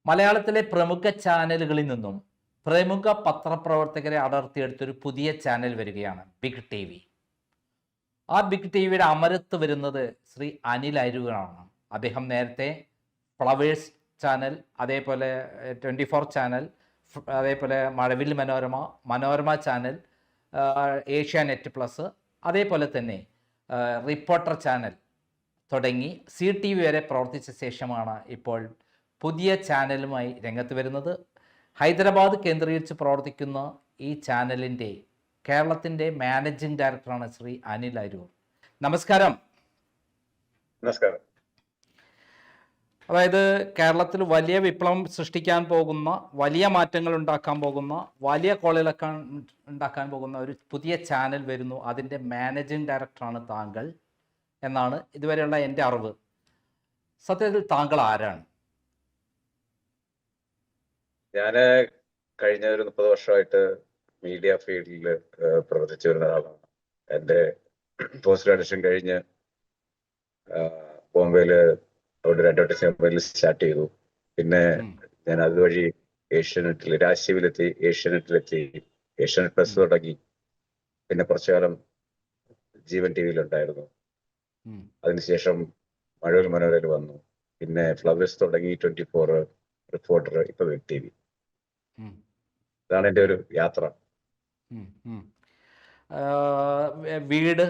മലയാളത്തിലെ പ്രമുഖ ചാനലുകളിൽ നിന്നും പ്രമുഖ പത്രപ്രവർത്തകരെ അടർത്തിയെടുത്തൊരു പുതിയ ചാനൽ വരികയാണ് ബിഗ് ടി വി. ആ ബിഗ് ടി വിയുടെ അമരത്ത് വരുന്നത് ശ്രീ അനിൽ അരൂരാണ്. അദ്ദേഹം നേരത്തെ ഫ്ലവേഴ്സ് ചാനൽ, അതേപോലെ 24 ചാനൽ, അതേപോലെ മഴവിൽ മനോരമ, മനോരമ ചാനൽ, ഏഷ്യാനെറ്റ് പ്ലസ്, അതേപോലെ തന്നെ റിപ്പോർട്ടർ ചാനൽ തുടങ്ങി CTV വരെ പ്രവർത്തിച്ച ശേഷമാണ് ഇപ്പോൾ പുതിയ ചാനലുമായി രംഗത്ത് വരുന്നത്. ഹൈദരാബാദ് കേന്ദ്രീകരിച്ച് പ്രവർത്തിക്കുന്ന ഈ ചാനലിൻ്റെ കേരളത്തിൻ്റെ മാനേജിംഗ് ഡയറക്ടറാണ് ശ്രീ അനിൽ അരൂർ. നമസ്കാരം. നമസ്കാരം. അതായത് കേരളത്തിൽ വലിയ വിപ്ലവം സൃഷ്ടിക്കാൻ പോകുന്ന, വലിയ മാറ്റങ്ങൾ ഉണ്ടാക്കാൻ പോകുന്ന, വലിയ കോളിളക്കം ഉണ്ടാക്കാൻ പോകുന്ന ഒരു പുതിയ ചാനൽ വരുന്നു. അതിൻ്റെ മാനേജിംഗ് ഡയറക്ടറാണ് താങ്കൾ എന്നാണ് ഇതുവരെയുള്ള എൻ്റെ അറിവ്. സത്യത്തിൽ താങ്കൾ ആരാണ്? ഞാൻ കഴിഞ്ഞ ഒരു 30 വർഷമായിട്ട് മീഡിയ ഫീൽഡിൽ പ്രവർത്തിച്ചു വരുന്ന ആളാണ്. എൻ്റെ പോസ്റ്റ് ഗ്രാജുവേഷൻ കഴിഞ്ഞ് ബോംബെയില് അവിടെ ഒരു അഡ്വർടൈസിംഗ് കമ്പനിയിൽ സ്റ്റാർട്ട് ചെയ്തു. പിന്നെ ഞാൻ അതുവഴി ഏഷ്യാനെറ്റിൽ, രാജീവിലെത്തി, ഏഷ്യാനെറ്റിലെത്തി, ഏഷ്യാനെറ്റ് പ്ലസ് തുടങ്ങി. പിന്നെ കുറച്ചു കാലം ജീവൻ TVയിലുണ്ടായിരുന്നു. അതിനുശേഷം മഴവിൽ മനോരമയിൽ വന്നു. പിന്നെ ഫ്ലവേഴ്സ് തുടങ്ങി, 24, റിപ്പോർട്ടർ, ഇപ്പൊ ബിഗ് TV. ഇതാണ് എൻ്റെ ഒരു യാത്ര. വീട്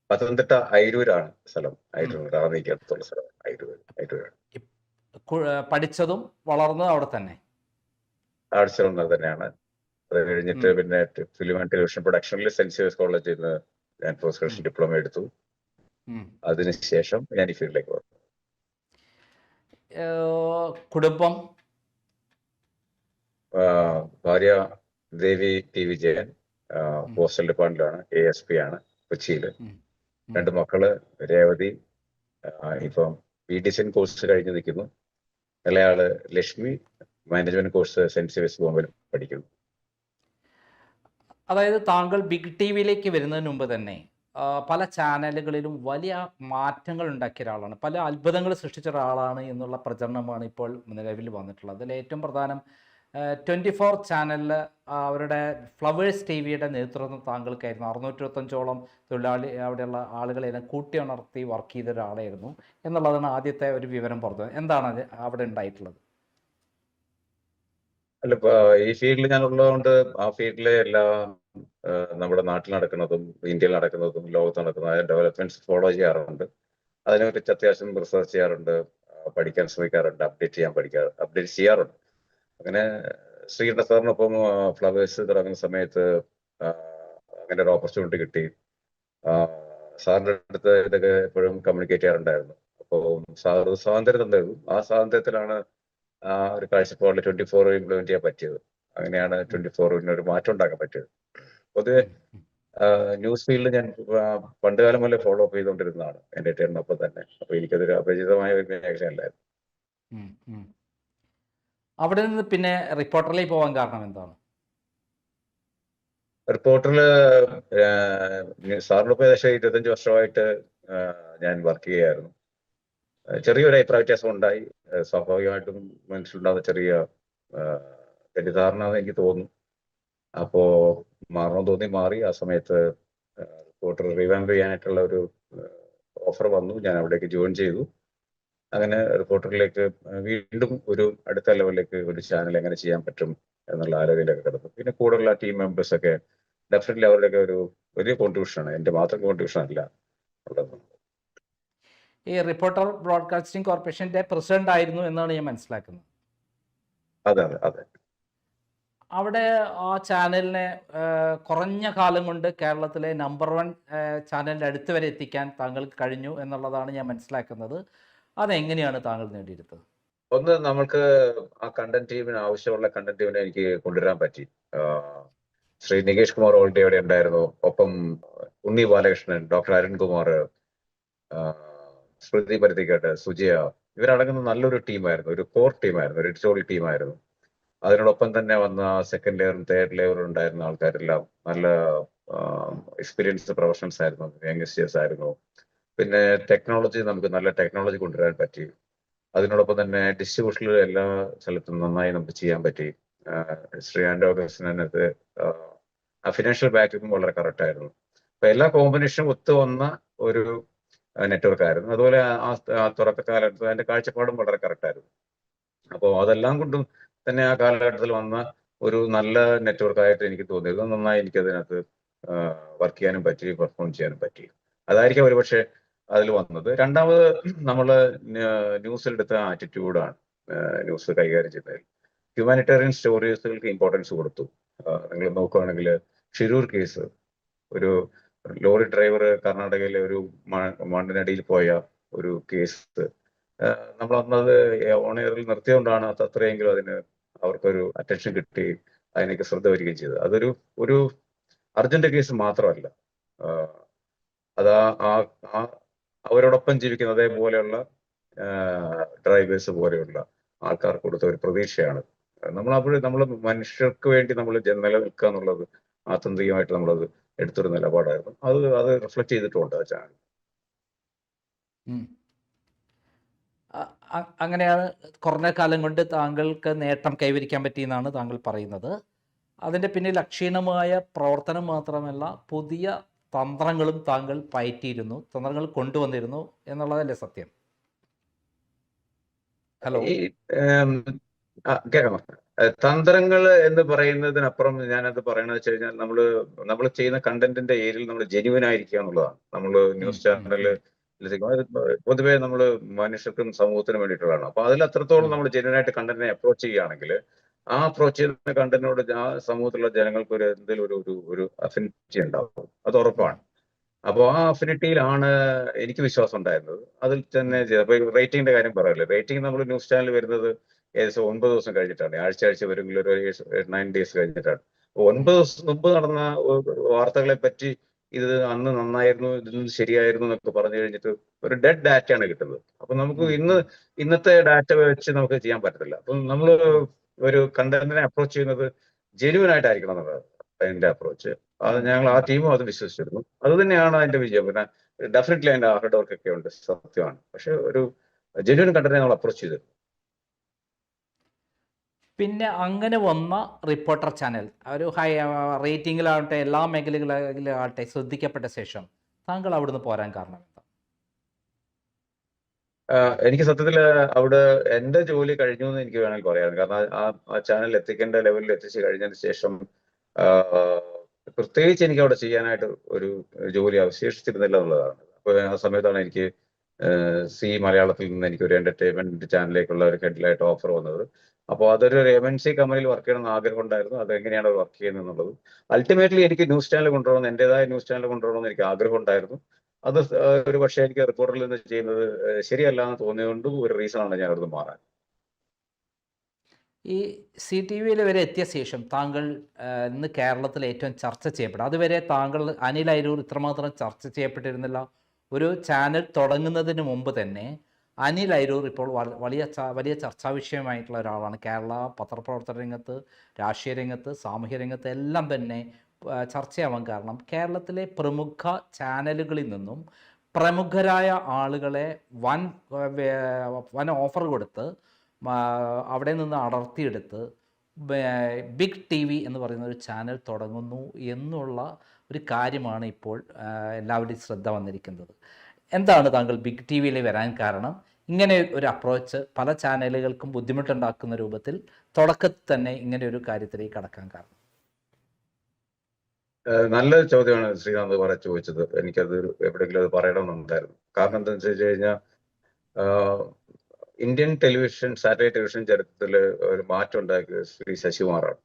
പത്തനംതിട്ട അയിരൂരാണ് സ്ഥലം. അയിരൂർ, റാന്നിക്ക് അടുത്തുള്ള സ്ഥലം അയിരൂരാണ്. പഠിച്ചതും വളർന്നതും അവിടെ തന്നെ? ആഴ്ച തന്നെയാണ്. അത് കഴിഞ്ഞിട്ട് പിന്നെ ഫിലിം ആൻഡ് ടെലിവിഷൻ പ്രൊഡക്ഷനിൽ സെന്റ് സേവിയേഴ്സ് കോളേജിൽ നിന്ന് ഞാൻ പോസ്റ്റ് ഗ്രാജുവേഷൻ ഡിപ്ലോമ എടുത്തു. അതിനുശേഷം ഞാൻ ഈ ഫീൽഡിലേക്ക് വന്നു. കുടുംബം? ഭാര്യ ദേവി T വിജയൻ, പോസ്റ്റൽ ഡിപ്പാർട്ട്മെന്റിലാണ്, ASP ആണ് കൊച്ചിയില്. 2 മക്കള്, രേവതി ഇപ്പം BDCN കോഴ്സ് കഴിഞ്ഞ് നിൽക്കുന്നു. ഇളയാള് Lakshmi management course Saint Xavier's ബോംബെയിൽ പഠിക്കുന്നു. അതായത് താങ്കൾ ബിഗ് TVയിലേക്ക് വരുന്നതിന് മുമ്പ് തന്നെ പല ചാനലുകളിലും വലിയ മാറ്റങ്ങൾ ഉണ്ടാക്കിയ ഒരാളാണ്, പല അത്ഭുതങ്ങൾ സൃഷ്ടിച്ച ഒരാളാണ് എന്നുള്ള പ്രചരണമാണ് ഇപ്പോൾ നിലവിൽ വന്നിട്ടുള്ളത്. അതിൽ ഏറ്റവും പ്രധാനം 24 ചാനലിൽ അവരുടെ ഫ്ലവേഴ്സ് TVയുടെ നേതൃത്വം താങ്കൾക്കായിരുന്നു. 625ഓളം തൊഴിലാളി, അവിടെയുള്ള ആളുകളെല്ലാം കൂട്ടിയുണർത്തി വർക്ക് ചെയ്ത ഒരാളായിരുന്നു എന്നുള്ളതാണ് ആദ്യത്തെ ഒരു വിവരം പുറത്ത്. എന്താണ് അവിടെ ഉണ്ടായിട്ടുള്ളത്? അല്ല, ഈ ഫീൽഡിൽ ഞാൻ ഉള്ളതുകൊണ്ട് ആ ഫീൽഡിലെ എല്ലാ നമ്മുടെ നാട്ടിൽ നടക്കുന്നതും ഇന്ത്യയിൽ നടക്കുന്നതും ലോകത്ത് നടക്കുന്നതും ഡെവലപ്മെന്റ്സ് ഫോളോ ചെയ്യാറുണ്ട്. അതിനെക്കുറിച്ച് അത്യാവശ്യം റിസർച്ച് ചെയ്യാറുണ്ട്, പഠിക്കാൻ ശ്രമിക്കാറുണ്ട്, അപ്ഡേറ്റ് ചെയ്യാറുണ്ട്. അങ്ങനെ ശ്രീകണ്ഠ സാറിനൊപ്പം ഫ്ലവേഴ്സ് തുടങ്ങുന്ന സമയത്ത് അങ്ങനെ ഒരു ഓപ്പർച്യൂണിറ്റി കിട്ടി. സാറിൻ്റെ അടുത്ത് ഇതൊക്കെ എപ്പോഴും കമ്മ്യൂണിക്കേറ്റ് ചെയ്യാറുണ്ടായിരുന്നു. അപ്പോൾ സാർ സ്വാതന്ത്ര്യം തന്നിരുന്നു. ആ സ്വാതന്ത്ര്യത്തിലാണ് ഒരു കാഴ്ചപ്പാടിൽ 24 ഇംപ്ലിമെന്റ് ചെയ്യാൻ പറ്റിയത്. അങ്ങനെയാണ് 24 ഒരു മാറ്റം ഉണ്ടാക്കാൻ പറ്റിയത്. പൊതുവെ ന്യൂസ് ഫീൽഡ് ഞാൻ പണ്ടുകാലം മുതലേ ഫോളോ അപ്പ് ചെയ്തുകൊണ്ടിരുന്നതാണ് എൻ്റെ ടേണിനൊപ്പം തന്നെ. അപ്പൊ എനിക്കതൊരു അപരിചിതമായ ഒരു മേഖലയല്ലായിരുന്നു. അവിടെ നിന്ന് പിന്നെ റിപ്പോർട്ടറിലേക്ക് പോകാൻ കാരണം എന്താണ്? റിപ്പോർട്ടറില് സാറിനൊപ്പം ഏകദേശം 25 വർഷമായിട്ട് ഞാൻ വർക്ക് ചെയ്യായിരുന്നു. ചെറിയൊരു അഭിപ്രായ വ്യത്യാസം ഉണ്ടായി. സ്വാഭാവികമായിട്ടും മനുഷ്യരുണ്ടാകുന്ന ചെറിയ തെറ്റിദ്ധാരണ എനിക്ക് തോന്നുന്നു. അപ്പോ മാറണം തോന്നി മാറി. ആ സമയത്ത് റിപ്പോർട്ടർ റിവാമ്പ് ചെയ്യാനായിട്ടുള്ള ഒരു ഓഫർ വന്നു. ഞാൻ അവിടേക്ക് ജോയിൻ ചെയ്തു. അങ്ങനെ റിപ്പോർട്ടറിലേക്ക് വീണ്ടും ഒരു അടുത്ത ലെവലിലേക്ക് ഒരു ചാനൽ എങ്ങനെ ചെയ്യാൻ പറ്റും എന്നുള്ള ആലോചനയിലൊക്കെ കിടന്നു. പിന്നെ കൂടെയുള്ള ടീം മെമ്പേഴ്സ് ഒക്കെ ഡെഫിനറ്റ്ലി അവരുടെയൊക്കെ ഒരു വലിയ കോൺട്രിബ്യൂഷനാണ്, എൻ്റെ മാത്രം കോൺട്രിബ്യൂഷൻ അല്ല ഉള്ളത്. ഈ റിപ്പോർട്ടർ ബ്രോഡ്കാസ്റ്റിംഗ് കോർപ്പറേഷന്റെ പ്രസിഡന്റ് ആയിരുന്നു എന്നാണ് ഞാൻ മനസ്സിലാക്കുന്നത്. അതെ അതെ അതെ. അവിടെ ആ ചാനലിനെ കുറഞ്ഞ കാലം കൊണ്ട് കേരളത്തിലെ നമ്പർ 1 ചാനലിൻ്റെ അടുത്ത് വരെ എത്തിക്കാൻ താങ്കൾക്ക് കഴിഞ്ഞു എന്നുള്ളതാണ് ഞാൻ മനസ്സിലാക്കുന്നത്. അതെങ്ങനെയാണ് താങ്കൾ നേടിയെടുത്തത്? ഒന്ന്, നമുക്ക് ആ കണ്ടന്റ് ടീമിന് ആവശ്യമുള്ള കണ്ടന്റ് ടീമിനെ എനിക്ക് കൊണ്ടുവരാൻ പറ്റി. ശ്രീ നികേഷ് കുമാർ ഓൾറെഡി അവിടെ ഉണ്ടായിരുന്നു. ഒപ്പം ഉണ്ണി ബാലകൃഷ്ണൻ, ഡോക്ടർ അരുൺകുമാർ, സ്മൃതി പരുത്തിക്കാട്ട്, സുജയ, ഇവരടങ്ങുന്ന നല്ലൊരു ടീമായിരുന്നു, ഒരു കോർ ടീമായിരുന്നു, ഒരു എഡിറ്റോറിയൽ ടീമായിരുന്നു. അതിനോടൊപ്പം തന്നെ വന്ന സെക്കൻഡ് ലെയറും തേർഡ് ലെയറും ഉണ്ടായിരുന്ന ആൾക്കാരെല്ലാം നല്ല എക്സ്പീരിയൻസ്ഡ് പ്രൊഫഷണൽസ് ആയിരുന്നു, യങ്സ്റ്റേഴ്സ് ആയിരുന്നു. പിന്നെ ടെക്നോളജി, നമുക്ക് നല്ല ടെക്നോളജി കൊണ്ടുവരാൻ പറ്റി. അതിനോടൊപ്പം തന്നെ ഡിസ്ട്രിബ്യൂഷനിൽ എല്ലാ സ്ഥലത്തും നന്നായി നമുക്ക് ചെയ്യാൻ പറ്റി. ശ്രീ ആൻഡ്രോ അഗസ്റ്റിനകത്ത് ആ ഫിനാൻഷ്യൽ ബാക്കിങ്ങും വളരെ കറക്റ്റ് ആയിരുന്നു. അപ്പൊ എല്ലാ കോമ്പിനേഷനും ഒത്തു വന്ന ഒരു നെറ്റ്വർക്ക് ആയിരുന്നു. അതുപോലെ ആ തുടക്കകാലത്ത് അതിന്റെ കാഴ്ചപ്പാടും വളരെ കറക്റ്റ് ആയിരുന്നു. അപ്പോൾ അതെല്ലാം കൊണ്ടും തന്നെ ആ കാലഘട്ടത്തിൽ വന്ന ഒരു നല്ല നെറ്റ്വർക്ക് ആയിട്ട് എനിക്ക് തോന്നിയത്. നന്നായി എനിക്ക് അതിനകത്ത് വർക്ക് ചെയ്യാനും പറ്റി, പെർഫോം ചെയ്യാനും പറ്റി. അതായിരിക്കും ഒരുപക്ഷെ അതിൽ വന്നത്. രണ്ടാമത് നമ്മൾ ന്യൂസിലെടുത്ത ആറ്റിറ്റ്യൂഡാണ് ന്യൂസ് കൈകാര്യം ചെയ്യുന്നതിൽ. ഹ്യൂമാനിറ്റേറിയൻ സ്റ്റോറീസുകൾക്ക് ഇമ്പോർട്ടൻസ് കൊടുത്തു. നിങ്ങൾ നോക്കുകയാണെങ്കിൽ ഷിരൂർ കേസ്, ഒരു ലോറി ഡ്രൈവർ കർണാടകയിലെ ഒരു മണ്ണിനടിയിൽ പോയ ഒരു കേസ്, നമ്മൾ അന്നത് ഓൺ എയറിൽ നിർത്തിയോണ്ടാണ് അത് അത്രയെങ്കിലും അതിന് അവർക്കൊരു അറ്റൻഷൻ കിട്ടി, അതിനൊക്കെ ശ്രദ്ധ വരികയും ചെയ്തത്. അതൊരു ഒരു അർജന്റ് കേസ് മാത്രമല്ല, അത് അവരോടൊപ്പം ജീവിക്കുന്ന അതേപോലെയുള്ള ഡ്രൈവേഴ്സ് പോലെയുള്ള ആൾക്കാർക്ക് കൊടുത്ത ഒരു പ്രതീക്ഷയാണ്. നമ്മൾ മനുഷ്യർക്ക് വേണ്ടി നമ്മൾ നിലനിൽക്കുക എന്നുള്ളത് ആത്യന്തികമായിട്ട് നമ്മളത് എടുത്തൊരു നിലപാടായിരുന്നു. അത് റിഫ്ലക്ട് ചെയ്തിട്ടുണ്ട് ആ ചാനൽ. അങ്ങനെയാണ് കുറഞ്ഞ കാലം കൊണ്ട് താങ്കൾക്ക് നേട്ടം കൈവരിക്കാൻ പറ്റിയെന്നാണ് താങ്കൾ പറയുന്നത്. അതിൻ്റെ പിന്നിൽ അക്ഷീണമായ പ്രവർത്തനം മാത്രമല്ല, പുതിയ തന്ത്രങ്ങളും താങ്കൾ പയറ്റിയിരുന്നു, തന്ത്രങ്ങൾ കൊണ്ടുവന്നിരുന്നു എന്നുള്ളതല്ലേ സത്യം? ഹലോ, കേൾക്കണം. തന്ത്രങ്ങൾ എന്ന് പറയുന്നതിനപ്പുറം ഞാനത് പറയണെന്ന് വെച്ച് കഴിഞ്ഞാൽ നമ്മൾ ചെയ്യുന്ന കണ്ടന്റിന്റെ ഏരിയയിൽ നമ്മൾ ജെന്യുവൻ ആയിരിക്കുക എന്നുള്ളതാണ്. നമ്മൾ ന്യൂസ് ചാനല് പൊതുവെ നമ്മൾ മനുഷ്യർക്കും സമൂഹത്തിനും വേണ്ടിയിട്ടുള്ളതാണ്. അപ്പൊ അതിൽ അത്രത്തോളം നമ്മൾ ജെന്യുവൻ ആയിട്ട് കണ്ടന്റിനെ അപ്രോച്ച് ചെയ്യുകയാണെങ്കിൽ ആ അപ്രോച്ച് ചെയ്യുന്ന കണ്ടന്റിനോട് ആ സമൂഹത്തിലുള്ള ജനങ്ങൾക്ക് എന്തെങ്കിലും ഒരു അഫിനിറ്റി ഉണ്ടാവും, അത് ഉറപ്പാണ്. അപ്പോൾ ആ അഫിനിറ്റിയിലാണ് എനിക്ക് വിശ്വാസം ഉണ്ടായിരുന്നത്. അതിൽ തന്നെ റേറ്റിംഗിന്റെ കാര്യം പറയല്ലേ, റേറ്റിംഗ് നമ്മൾ ന്യൂസ് ചാനൽ വരുന്നത് ഏകദേശം 9 ദിവസം കഴിഞ്ഞിട്ടാണ്. ആഴ്ച വരെങ്കിലും ഒരു 9 ഡേയ്സ് കഴിഞ്ഞിട്ടാണ്. 9 ദിവസം മുമ്പ് നടന്ന വാർത്തകളെ പറ്റി ഇത് അന്ന് നന്നായിരുന്നു, ഇതൊന്നും ശരിയായിരുന്നു എന്നൊക്കെ പറഞ്ഞു കഴിഞ്ഞിട്ട് ഒരു ഡെഡ് ഡാറ്റയാണ് കിട്ടുന്നത്. അപ്പൊ നമുക്ക് ഇന്നത്തെ ഡാറ്റ വെച്ച് നമുക്ക് ചെയ്യാൻ പറ്റത്തില്ല. അപ്പം നമ്മൾ ഒരു കണ്ടന്റിനെ അപ്രോച്ച് ചെയ്യുന്നത് ജെന്യുവൻ ആയിട്ടായിരിക്കണം എന്നുള്ളത് അതിന്റെ അപ്രോച്ച്. അത് ഞങ്ങൾ ആ ടീമും അത് വിശ്വസിച്ചിരുന്നു. അത് തന്നെയാണ് അതിന്റെ വിജയം. പിന്നെ ഡെഫിനറ്റ്ലി അതിന്റെ ഹാർഡ് വർക്ക് ഒക്കെ ഉണ്ട്, സത്യമാണ്. പക്ഷെ ഒരു ജെന്യുവൻ കണ്ടന്റിനെ നമ്മൾ അപ്രോച്ച് ചെയ്തിരുന്നു. പിന്നെ അങ്ങനെ വന്ന റിപ്പോർട്ടർ ചാനൽ ഒരു ഹൈ റേറ്റിംഗിലാവട്ടെ, എല്ലാ മേഖലകളിലാവട്ടെ ശ്രദ്ധിക്കപ്പെട്ട ശേഷം താങ്കൾ അവിടുന്ന് പോരാൻ കാരണം എന്താ? എനിക്ക് സത്യത്തിൽ അവിടെ എന്റെ ജോലി കഴിഞ്ഞു എന്ന് എനിക്ക് വേണമെങ്കിൽ പറയാം. കാരണം ആ ചാനൽ എത്തിക്കേണ്ട ലെവലിൽ എത്തിച്ചു കഴിഞ്ഞതിന് ശേഷം പ്രത്യേകിച്ച് എനിക്ക് അവിടെ ചെയ്യാനായിട്ട് ഒരു ജോലി അവശേഷിച്ചിരുന്നില്ല എന്നുള്ളതാണ്. അപ്പൊ ആ സമയത്താണ് എനിക്ക് സി മലയാളത്തിൽ നിന്ന് എനിക്ക് ഒരു എന്റർടൈൻമെന്റ് ചാനലിലേക്കുള്ള ഒരു ഹെഡിലായിട്ട് ഓഫർ വന്നത്. അപ്പോൾ അതൊരു MNC കമ്പനിയിൽ വർക്ക് ചെയ്യണമെന്ന് ആഗ്രഹം ഉണ്ടായിരുന്നു. അത് എങ്ങനെയാണ് വർക്ക് ചെയ്യുന്നത് എന്നുള്ളത്. അൾട്ടിമേറ്റ്ലി എനിക്ക് ന്യൂസ് ചാനൽ കൊണ്ടുപോകണം, എന്റേതായ ന്യൂസ് ചാനൽ കൊണ്ടുപോകണമെന്ന് എനിക്ക് ആഗ്രഹം ഉണ്ടായിരുന്നു. അത് ഒരു പക്ഷേ എനിക്ക് റിപ്പോർട്ടറിൽ നിന്ന് ചെയ്യുന്നത് ശരിയല്ല എന്ന് തോന്നിയതുകൊണ്ട് ഒരു റീസണാണ് ഞാൻ അവിടുന്ന് മാറാൻ. ഈ CTVയിൽ വരെ എത്തിയ ശേഷം താങ്കൾ ഇന്ന് കേരളത്തിൽ ഏറ്റവും ചർച്ച ചെയ്യപ്പെടും, അതുവരെ താങ്കൾ അനിൽ അരൂർ ഇത്രമാത്രം ചർച്ച ചെയ്യപ്പെട്ടിരുന്നില്ല. ഒരു ചാനൽ തുടങ്ങുന്നതിന് മുമ്പ് തന്നെ അനിൽ അരൂർ ഇപ്പോൾ വലിയ ചർച്ചാ വിഷയമായിട്ടുള്ള ഒരാളാണ്. കേരള പത്രപ്രവർത്തന രംഗത്ത്, രാഷ്ട്രീയ രംഗത്ത്, സാമൂഹ്യ രംഗത്ത് എല്ലാം തന്നെ ചർച്ചയാവാൻ കാരണം കേരളത്തിലെ പ്രമുഖ ചാനലുകളിൽ നിന്നും പ്രമുഖരായ ആളുകളെ വൻ ഓഫർ കൊടുത്ത് അവിടെ നിന്ന് അടർത്തിയെടുത്ത് ബിഗ് TV എന്ന് പറയുന്ന ഒരു ചാനൽ തുടങ്ങുന്നു എന്നുള്ള ഒരു കാര്യമാണ് ഇപ്പോൾ എല്ലാവരുടെയും ശ്രദ്ധ വന്നിരിക്കുന്നത്. എന്താണ് താങ്കൾ ബിഗ് TVയിൽ വരാൻ കാരണം? ഇങ്ങനെ ഒരു അപ്രോച്ച് പല ചാനലുകൾക്കും ബുദ്ധിമുട്ടുണ്ടാക്കുന്ന രൂപത്തിൽ തുടക്കത്തിൽ തന്നെ ഇങ്ങനെ ഒരു കാര്യത്തിലേക്ക് കടക്കാൻ കാരണം? നല്ല ചോദ്യമാണ് ശ്രീകാന്ത് ചോദിച്ചത്. എനിക്കത് എവിടെയെങ്കിലും അത് പറയണമെന്നുണ്ടായിരുന്നു. കാരണം എന്താണെന്ന് വെച്ച് കഴിഞ്ഞാൽ ഇന്ത്യൻ ടെലിവിഷൻ, സാറ്റലൈറ്റ് ടെലിവിഷൻ ചരിത്രത്തിൽ ഒരു മാറ്റം ഉണ്ടാക്കിയത് ശ്രീ ശശികുമാറാണ്.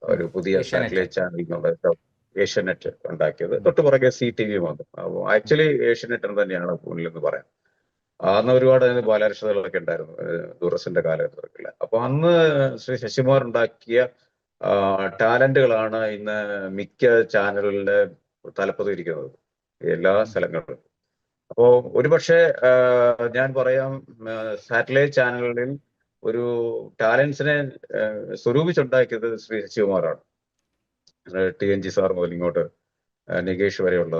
ഒരു പുതിയ സാറ്റലൈറ്റ് ചാനൽ ഏഷ്യാനെറ്റ് ഉണ്ടാക്കിയത്. തൊട്ടുപുറകെ CTV വന്നു. ആക്ച്വലി ഏഷ്യാനെറ്റ് തന്നെയാണ് മുന്നിലെന്ന് പറയാം. അന്ന് ഒരുപാട് ബാലാരിഷ്ടതകളൊക്കെ ഉണ്ടായിരുന്നു ദൂരദർശന്റെ കാലഘട്ടത്തിലൊക്കെ. അപ്പൊ അന്ന് ശ്രീ ശശികുമാർ ഉണ്ടാക്കിയ ടാലന്റുകളാണ് ഇന്ന് മിക്ക ചാനലുകളുടെ തലപ്പത്ത് ഇരിക്കുന്നത് എല്ലാ സ്ഥലങ്ങളിലും. അപ്പോ ഒരുപക്ഷെ ഞാൻ പറയാം, സാറ്റലൈറ്റ് ചാനലുകളിൽ ഒരു ടാലൻസിനെ സ്വരൂപിച്ചുണ്ടാക്കിയത് ശ്രീ ശശികുമാറാണ്. TNG സാർ മുതൽ ഇങ്ങോട്ട് നികേഷ് വരെയുള്ള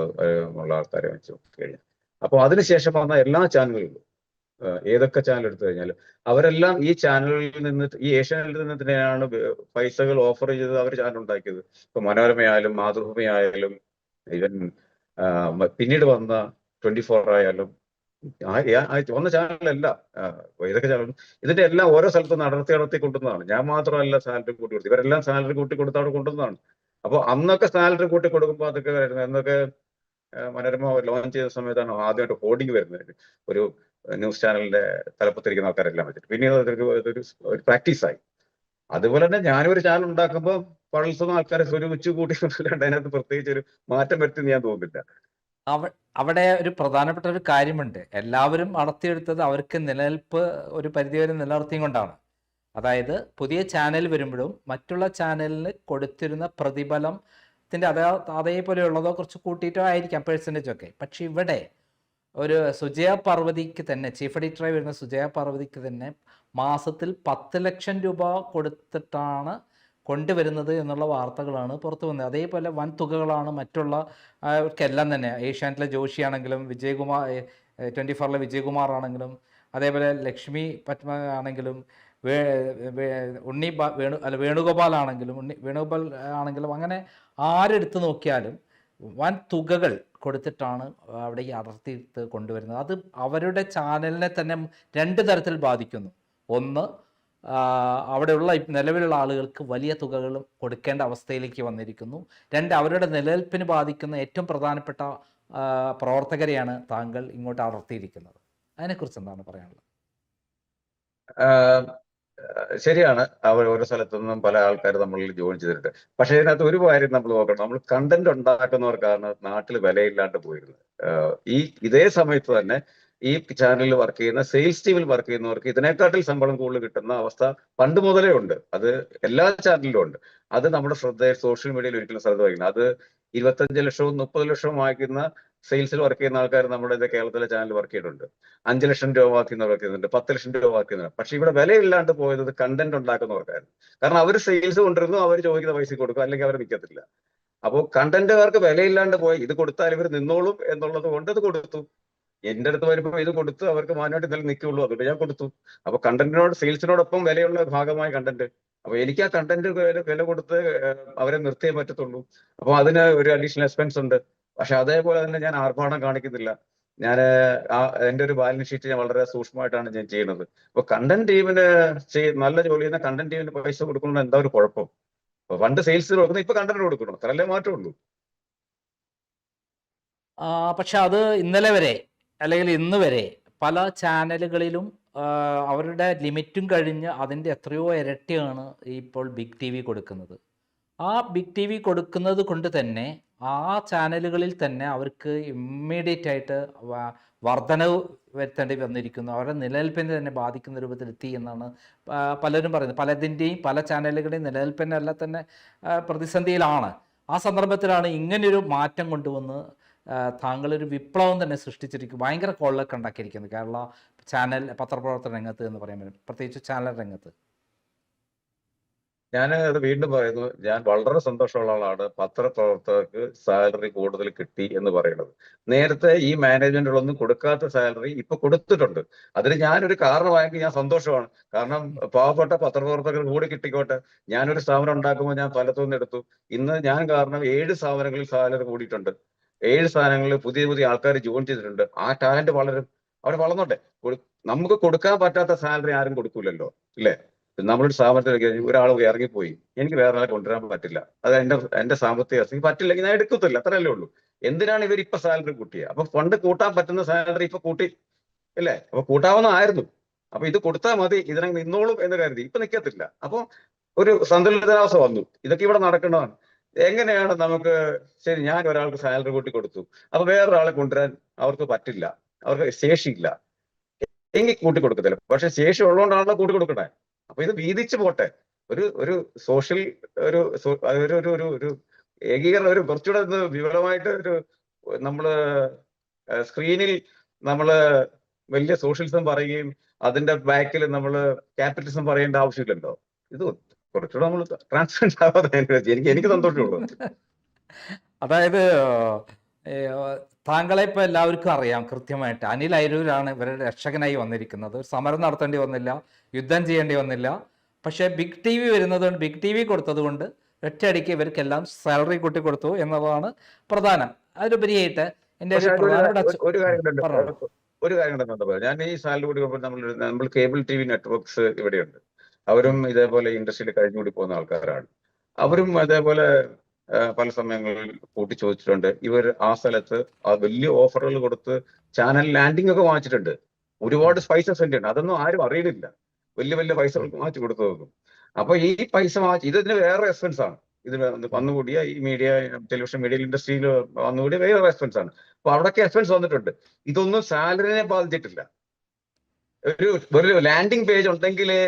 ആൾക്കാരെ വെച്ച് കഴിഞ്ഞാൽ. അപ്പോൾ അതിനുശേഷം വന്ന എല്ലാ ചാനലുകളിലും ഏതൊക്കെ ചാനൽ എടുത്തു കഴിഞ്ഞാലും അവരെല്ലാം ഈ ചാനലിൽ നിന്ന്, ഈ ഏഷ്യാനെറ്റിൽ നിന്ന് തന്നെയാണ് പൈസകൾ ഓഫർ ചെയ്ത് അവർ ചാനൽ ഉണ്ടാക്കിയത്. ഇപ്പൊ മനോരമയായാലും മാതൃഭൂമിയായാലും ഈവൻ പിന്നീട് വന്ന 24 ആയാലും വന്ന ചാനലല്ല, ഏതൊക്കെ ചാനൽ ഇതിന്റെ എല്ലാം ഓരോ സ്ഥലത്തും നടത്തി കൊണ്ടുവന്നതാണ്. ഞാൻ മാത്രമല്ല സാലറി കൂട്ടി കൊടുത്തത്, ഇവരെല്ലാം സാലറി കൂട്ടി കൊടുത്ത് അവിടെ കൊണ്ടുവന്നതാണ്. അപ്പോൾ അന്നൊക്കെ സാലറി കൂട്ടി കൊടുക്കുമ്പോൾ അതൊക്കെ വരുന്നത്, എന്നൊക്കെ മനോരമ ലോഞ്ച് ചെയ്ത സമയത്താണ് ആദ്യമായിട്ട് ഹോർഡിംഗ് വരുന്നത്, ഒരു ന്യൂസ് ചാനലിന്റെ തലപ്പത്തിരിക്കുന്ന ആൾക്കാരെല്ലാം വെച്ചിട്ട്. പിന്നീട് അതൊരു പ്രാക്ടീസായി. അതുപോലെ തന്നെ ഞാനൊരു ചാനൽ ഉണ്ടാക്കുമ്പോൾ പൾസൊന്നും ആൾക്കാരെ സ്വരൂപിച്ചു കൂട്ടിക്കൊണ്ടല്ലാണ്ട് അതിനകത്ത് പ്രത്യേകിച്ച് ഒരു മാറ്റം വരുത്തുന്ന ഞാൻ തോന്നുന്നില്ല. അവിടെ ഒരു പ്രധാനപ്പെട്ട ഒരു കാര്യമുണ്ട്. എല്ലാവരും അടർത്തിയെടുത്തത് അവർക്ക് നിലനിൽപ്പ് ഒരു പരിധിവരെ നിലനിർത്തിയും കൊണ്ടാണ്. അതായത് പുതിയ ചാനൽ വരുമ്പോഴും മറ്റുള്ള ചാനലിന് കൊടുത്തിരുന്ന പ്രതിഫലത്തിന്റെ അതേപോലെയുള്ളതോ കുറച്ച് കൂട്ടിയിട്ടോ ആയിരിക്കാം പെർസെൻറ്റേജ് ഒക്കെ. പക്ഷെ ഇവിടെ ഒരു സുജയ പാർവതിക്ക് തന്നെ, ചീഫ് എഡിറ്ററായി വരുന്ന സുജയ പാർവതിക്ക് തന്നെ മാസത്തിൽ 10 ലക്ഷം രൂപ കൊടുത്തിട്ടാണ് കൊണ്ടുവരുന്നത് എന്നുള്ള വാർത്തകളാണ് പുറത്തു വന്നത്. അതേപോലെ വൻ തുകകളാണ് മറ്റുള്ളവർക്കെല്ലാം തന്നെ. ഏഷ്യാനെറ്റിലെ ജോഷിയാണെങ്കിലും, വിജയകുമാർ 24-ലെ വിജയകുമാർ ആണെങ്കിലും, അതേപോലെ ലക്ഷ്മി പത്മ ആണെങ്കിലും, വേണുഗോപാൽ ആണെങ്കിലും അങ്ങനെ ആരെടുത്ത് നോക്കിയാലും വൻ തുകകൾ കൊടുത്തിട്ടാണ് അവിടെ ഈ അടർത്തിയിട്ട് കൊണ്ടുവരുന്നത്. അത് അവരുടെ ചാനലിനെ തന്നെ 2 തരത്തിൽ ബാധിക്കുന്നു. ഒന്ന്, അവിടെയുള്ള നിലവിലുള്ള ആളുകൾക്ക് വലിയ തുകകൾ കൊടുക്കേണ്ട അവസ്ഥയിലേക്ക് വന്നിരിക്കുന്നു. 2, അവരുടെ നിലനിൽപ്പിന് ബാധിക്കുന്ന ഏറ്റവും പ്രധാനപ്പെട്ട പ്രവർത്തകരെയാണ് താങ്കൾ ഇങ്ങോട്ട് അടർത്തിയിരിക്കുന്നത്. അതിനെക്കുറിച്ച് എന്താണ് പറയാനുള്ളത്? ശരിയാണ്, അവർ ഓരോ സ്ഥലത്തു നിന്നും പല ആൾക്കാർ നമ്മളിൽ ജോയിൻ ചെയ്തിട്ടുണ്ട്. പക്ഷേ ഇതിനകത്ത് ഒരു കാര്യം നമ്മൾ നോക്കണം, നമ്മൾ കണ്ടന്റ് ഉണ്ടാക്കുന്നവർക്കാണ് നാട്ടിൽ വിലയില്ലാണ്ട് പോയിരുന്നത്. ഇതേ സമയത്ത് തന്നെ ഈ ചാനലിൽ വർക്ക് ചെയ്യുന്ന സെയിൽസ് ടീമിൽ വർക്ക് ചെയ്യുന്നവർക്ക് ഇതിനെക്കാട്ടിൽ ശമ്പളം കൂടുതൽ കിട്ടുന്ന അവസ്ഥ പണ്ട് മുതലേ ഉണ്ട്. അത് എല്ലാ ചാനലിലും ഉണ്ട്. അത് നമ്മുടെ സോഷ്യൽ മീഡിയയിൽ ഒരിക്കലും ശ്രദ്ധ വയ്ക്കണം. അത് 25 ലക്ഷവും 30 ലക്ഷവും വാങ്ങിക്കുന്ന സെയിൽസിൽ വർക്ക് ചെയ്യുന്ന ആൾക്കാർ നമ്മുടെ കേരളത്തിലെ ചാനൽ വർക്ക് ചെയ്തിട്ടുണ്ട്. 5 ലക്ഷം രൂപ വാക്കുന്ന വർക്ക് ചെയ്യുന്നുണ്ട്, 10 ലക്ഷം രൂപ വാക്കുന്നുണ്ട്. പക്ഷെ ഇവിടെ വിലയില്ലാണ്ട് പോയത് കണ്ടന്റ് ഉണ്ടാക്കുന്നവർക്കായിരുന്നു. കാരണം അവർ സെയിൽസ് കൊണ്ടിരുന്നു, അവർ ചോദിക്കുന്ന പൈസ കൊടുക്കും, അല്ലെങ്കിൽ അവർ നിൽക്കത്തില്ല. അപ്പോൾ കണ്ടന്റുകാർക്ക് വിലയില്ലാണ്ട് പോയി. ഇത് കൊടുത്താൽ ഇവർ നിന്നോളും എന്നുള്ളത് കൊണ്ട് അത് കൊടുത്തു. എന്റെ അടുത്ത് വരുമ്പോൾ ഇത് കൊടുത്ത് അവർക്ക് മാനമായിട്ട് ഇന്നലെ നിൽക്കുള്ളൂ, അതുകൊണ്ട് ഞാൻ കൊടുത്തു. അപ്പൊ കണ്ടന്റിനോട്, സെയിൽസിനോടൊപ്പം വിലയുള്ള ഭാഗമായി കണ്ടന്റ്. അപ്പൊ എനിക്ക് ആ കണ്ടന്റ് വില കൊടുത്ത് അവരെ നിർത്തിയേ പറ്റത്തുള്ളൂ. അപ്പൊ അതിന് ഒരു അഡീഷണൽ എക്സ്പെൻസ് ഉണ്ട്. പക്ഷെ അതേപോലെ തന്നെ ഞാൻ ആർഭാടം കാണിക്കുന്നില്ല. ഞാൻ എന്റെ ഒരു ബാലൻസ് ഷീറ്റ് ഞാൻ വളരെ സൂക്ഷ്മമായിട്ടാണ് ഞാൻ ചെയ്യുന്നത്. അപ്പൊ കണ്ടന്റ് ടീമിന് നല്ല ജോലി ചെയ്യുന്ന കണ്ടന്റ് ടീമിന് പൈസ കൊടുക്കുന്നത് എന്താ ഒരു കുഴപ്പം? അപ്പൊ പണ്ട് സെയിൽസ് കൊടുക്കുന്നത് ഇപ്പൊ കണ്ടന്റ് കൊടുക്കണം, അത്രല്ലേ മാറ്റമുള്ളൂ. പക്ഷെ അത് ഇന്നലെ വരെ അല്ലെങ്കിൽ ഇന്ന് വരെ പല ചാനലുകളിലും അവരുടെ ലിമിറ്റും കഴിഞ്ഞ് അതിൻ്റെ എത്രയോ ഇരട്ടിയാണ് ഇപ്പോൾ ബിഗ് ടി വി കൊടുക്കുന്നത്. ആ ബിഗ് ടി വി കൊടുക്കുന്നത് കൊണ്ട് തന്നെ ആ ചാനലുകളിൽ തന്നെ അവർക്ക് ഇമ്മീഡിയറ്റ് ആയിട്ട് വർധനവ് വരുത്തേണ്ടി വന്നിരിക്കുന്നു. അവരുടെ നിലനിൽപ്പിനെ തന്നെ ബാധിക്കുന്ന രൂപത്തിലെത്തി എന്നാണ് പലരും പറയുന്നത്. പല ചാനലുകളുടെയും നിലനിൽപ്പിനെല്ലാം തന്നെ പ്രതിസന്ധിയിലാണ്. ആ സന്ദർഭത്തിലാണ് ഇങ്ങനെയൊരു മാറ്റം കൊണ്ടുവന്ന് താങ്കളൊരു വിപ്ലവം തന്നെ സൃഷ്ടിച്ചിരിക്കും. ഭയങ്കര കോളിലൊക്കെ ഉണ്ടാക്കിയിരിക്കുന്നത് കേരള പത്രപ്രവർത്തന രംഗത്ത് എന്ന് പറയാൻ പറ്റും, പ്രത്യേകിച്ച് ചാനൽ രംഗത്ത്. ഞാൻ അത് വീണ്ടും പറയുന്നു, ഞാൻ വളരെ സന്തോഷമുള്ള ആളാണ് പത്രപ്രവർത്തകർക്ക് സാലറി കൂടുതൽ കിട്ടി എന്ന് പറയുന്നത്. നേരത്തെ ഈ മാനേജ്മെന്റുകളൊന്നും കൊടുക്കാത്ത സാലറി ഇപ്പൊ കൊടുത്തിട്ടുണ്ട്. അതിന് ഞാനൊരു കാരണമായെങ്കിൽ ഞാൻ സന്തോഷമാണ്. കാരണം പാവപ്പെട്ട പത്രപ്രവർത്തകർ കൂടി കിട്ടിക്കോട്ടെ. ഞാനൊരു സ്ഥാപനം ഉണ്ടാക്കുമ്പോൾ ഞാൻ പലതൊന്നും എടുത്തു. ഇന്ന് ഞാൻ കാരണം 7 സ്ഥാപനങ്ങളിൽ സാലറി കൂടിയിട്ടുണ്ട്. 7 സ്ഥാനങ്ങളിൽ പുതിയ പുതിയ ആൾക്കാർ ജോയിൻ ചെയ്തിട്ടുണ്ട്. ആ ടാലന്റ് വളരും, അവർ വളർന്നോട്ടെ. നമുക്ക് കൊടുക്കാൻ പറ്റാത്ത സാലറി ആരും കൊടുക്കൂലല്ലോ, ഇല്ലേ? നമ്മളൊരു സ്ഥാപനത്തിലേക്ക് ഒരാൾ ഇറങ്ങിപ്പോയി, എനിക്ക് വേറെ ആളെ കൊണ്ടുവരാൻ പറ്റില്ല, അത് എന്റെ സാമ്പത്തിക അവസ്ഥ പറ്റില്ലെങ്കിൽ ഞാൻ എടുക്കത്തില്ല, അത്രയല്ലേ ഉള്ളൂ. എന്തിനാണ് ഇവർ ഇപ്പൊ സാലറി കൂട്ടിയത്? അപ്പൊ ഫണ്ട് കൂട്ടാൻ പറ്റുന്ന സാലറി ഇപ്പൊ കൂട്ടി, അല്ലേ? അപ്പൊ കൂട്ടാവുന്നതായിരുന്നു. അപ്പൊ ഇത് കൊടുത്താൽ മതി, ഇതിനങ്ങ് നിന്നോളും എന്ന് കരുതി. ഇപ്പൊ നിൽക്കത്തില്ല. അപ്പൊ ഒരു സന്തുലിതാവസ്ഥ വന്നു. ഇതൊക്കെ ഇവിടെ നടക്കേണ്ടതാണ്. എങ്ങനെയാണ് നമുക്ക്, ശരി ഞാൻ ഒരാൾക്ക് സാലറി കൂട്ടി കൊടുത്തു, അപ്പൊ വേറൊരാളെ കൊണ്ടുവരാൻ അവർക്ക് പറ്റില്ല, അവർക്ക് ശേഷിയില്ല എങ്കിൽ കൂട്ടി കൊടുക്കത്തില്ല. പക്ഷെ ശേഷി ഉള്ളതുകൊണ്ടാണല്ലോ കൂട്ടി കൊടുക്കട്ടെ. അപ്പൊ ഇത് വീതിച്ചു പോട്ടെ. ഒരു സോഷ്യൽ ഒരു ഒരു ഏകീകരണം, ഒരു കുറച്ചുകൂടെ വിപുലമായിട്ട് നമ്മള് സ്ക്രീനിൽ നമ്മള് വലിയ സോഷ്യലിസം പറയുകയും അതിന്റെ ബാക്കിൽ നമ്മള് ക്യാപിറ്റലിസം പറയേണ്ട ആവശ്യമില്ലല്ലോ. ഇത് കുറച്ചുകൂടെ നമ്മൾ ട്രാൻസ്പെറന്റ് ആവാതെ എനിക്ക് സന്തോഷമുള്ളൂ. അതായത് താങ്കളെ ഇപ്പോൾ എല്ലാവർക്കും അറിയാം കൃത്യമായിട്ട്. അനിൽ അരൂരാണ് ഇവരുടെ രക്ഷകനായി വന്നിരിക്കുന്നത്. ഒരു സമരം നടത്തേണ്ടി വന്നില്ല, യുദ്ധം ചെയ്യേണ്ടി വന്നില്ല. പക്ഷേ ബിഗ് ടി വി വരുന്നതുകൊണ്ട്, ബിഗ് ടി വി കൊടുത്തതുകൊണ്ട് ഒറ്റയടിക്ക് ഇവർക്കെല്ലാം സാലറി കൂട്ടി കൊടുത്തു എന്നതാണ് പ്രധാനം. അതിലുപരിയായിട്ട് എൻ്റെ ഒരു പക്ഷെ അതിലൊരു പ്രധാനപ്പെട്ട ഒരു കാര്യം പറഞ്ഞോളൂ. കണ്ടുണ്ട്, ഒരു കാര്യം കണ്ടെന്ന് ഞാൻ ഈ സാലറി കൂടി നമ്മൾ കേബിൾ ടി വി നെറ്റ്വർക്ക്സ് ഇവിടെയുണ്ട്. അവരും ഇതേപോലെ ഇൻഡസ്ട്രിയിൽ കഴിഞ്ഞുകൂടി പോകുന്ന ആൾക്കാരാണ്. അവരും അതേപോലെ പല സമയങ്ങളിൽ കൂട്ടി ചോദിച്ചിട്ടുണ്ട്. ഇവർ ആ സ്ഥലത്ത് ആ വലിയ ഓഫറുകൾ കൊടുത്ത് ചാനൽ ലാൻഡിംഗ് ഒക്കെ വാങ്ങിച്ചിട്ടുണ്ട്. ഒരുപാട് പൈസ സ്പെൻഡ് ഉണ്ട്. അതൊന്നും ആരും അറിയുന്നില്ല. വലിയ വലിയ പൈസകൾക്ക് വാങ്ങിച്ചു കൊടുത്തു നോക്കും. അപ്പൊ ഈ പൈസ വാങ്ങിച്ച് ഇതിന് വേറെ എക്സ്പെൻസ് ആണ്. ഇത് വന്നുകൂടിയ ഈ മീഡിയ, ടെലിവിഷൻ മീഡിയ ഇൻഡസ്ട്രിയിൽ വന്നുകൂടിയ വേറെ എക്സ്പെൻസ് ആണ്. അപ്പൊ അവിടൊക്കെ എക്സ്പെൻസ് വന്നിട്ടുണ്ട്. ഇതൊന്നും സാലറിനെ ബാധിച്ചിട്ടില്ല. ഒരു ലാൻഡിംഗ് പേജ് ഉണ്ടെങ്കിലേ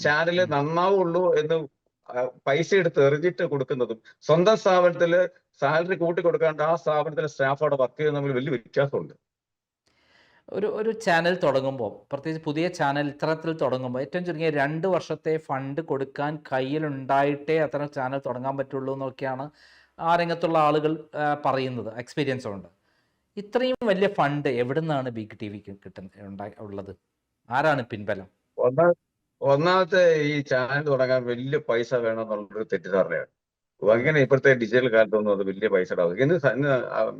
ചാനല് നന്നാവുള്ളൂ എന്ന് പൈസ എടുത്ത് എറിഞ്ഞിട്ട് കൊടുക്കുന്നതും സ്വന്തം സ്ഥാപനത്തില് സാലറി കൂട്ടി കൊടുക്കാണ്ട് ആ സ്ഥാപനത്തിലെ സ്റ്റാഫ് അവിടെ വർക്ക് ചെയ്യുന്ന തമ്മിൽ വലിയ വ്യത്യാസമുണ്ട്. ഒരു ചാനൽ തുടങ്ങുമ്പോൾ, പ്രത്യേകിച്ച് പുതിയ ചാനൽ ഇത്തരത്തിൽ തുടങ്ങുമ്പോൾ ഏറ്റവും ചുരുങ്ങിയ 2 വർഷത്തെ ഫണ്ട് കൊടുക്കാൻ കയ്യിലുണ്ടായിട്ടേ അത്തരം ചാനൽ തുടങ്ങാൻ പറ്റുള്ളൂ എന്നൊക്കെയാണ് ആ രംഗത്തുള്ള ആളുകൾ പറയുന്നത്, എക്സ്പീരിയൻസ് ഉണ്ട്. ഇത്രയും വലിയ ഫണ്ട് എവിടെ നിന്നാണ് ബിഗ് ടി വിക്ക് ഉള്ളത്? ആരാണ് പിൻബലം? ഒന്നാമത്തെ ഈ ചാനൽ തുടങ്ങാൻ വലിയ പൈസ വേണം എന്നുള്ളൊരു തെറ്റിദ്ധാരണയാണ്. അങ്ങനെ ഇപ്പോഴത്തെ ഡിജിറ്റൽ കാലത്തൊന്നും അത് വലിയ പൈസ ഉണ്ടാവും. ഇന്ന്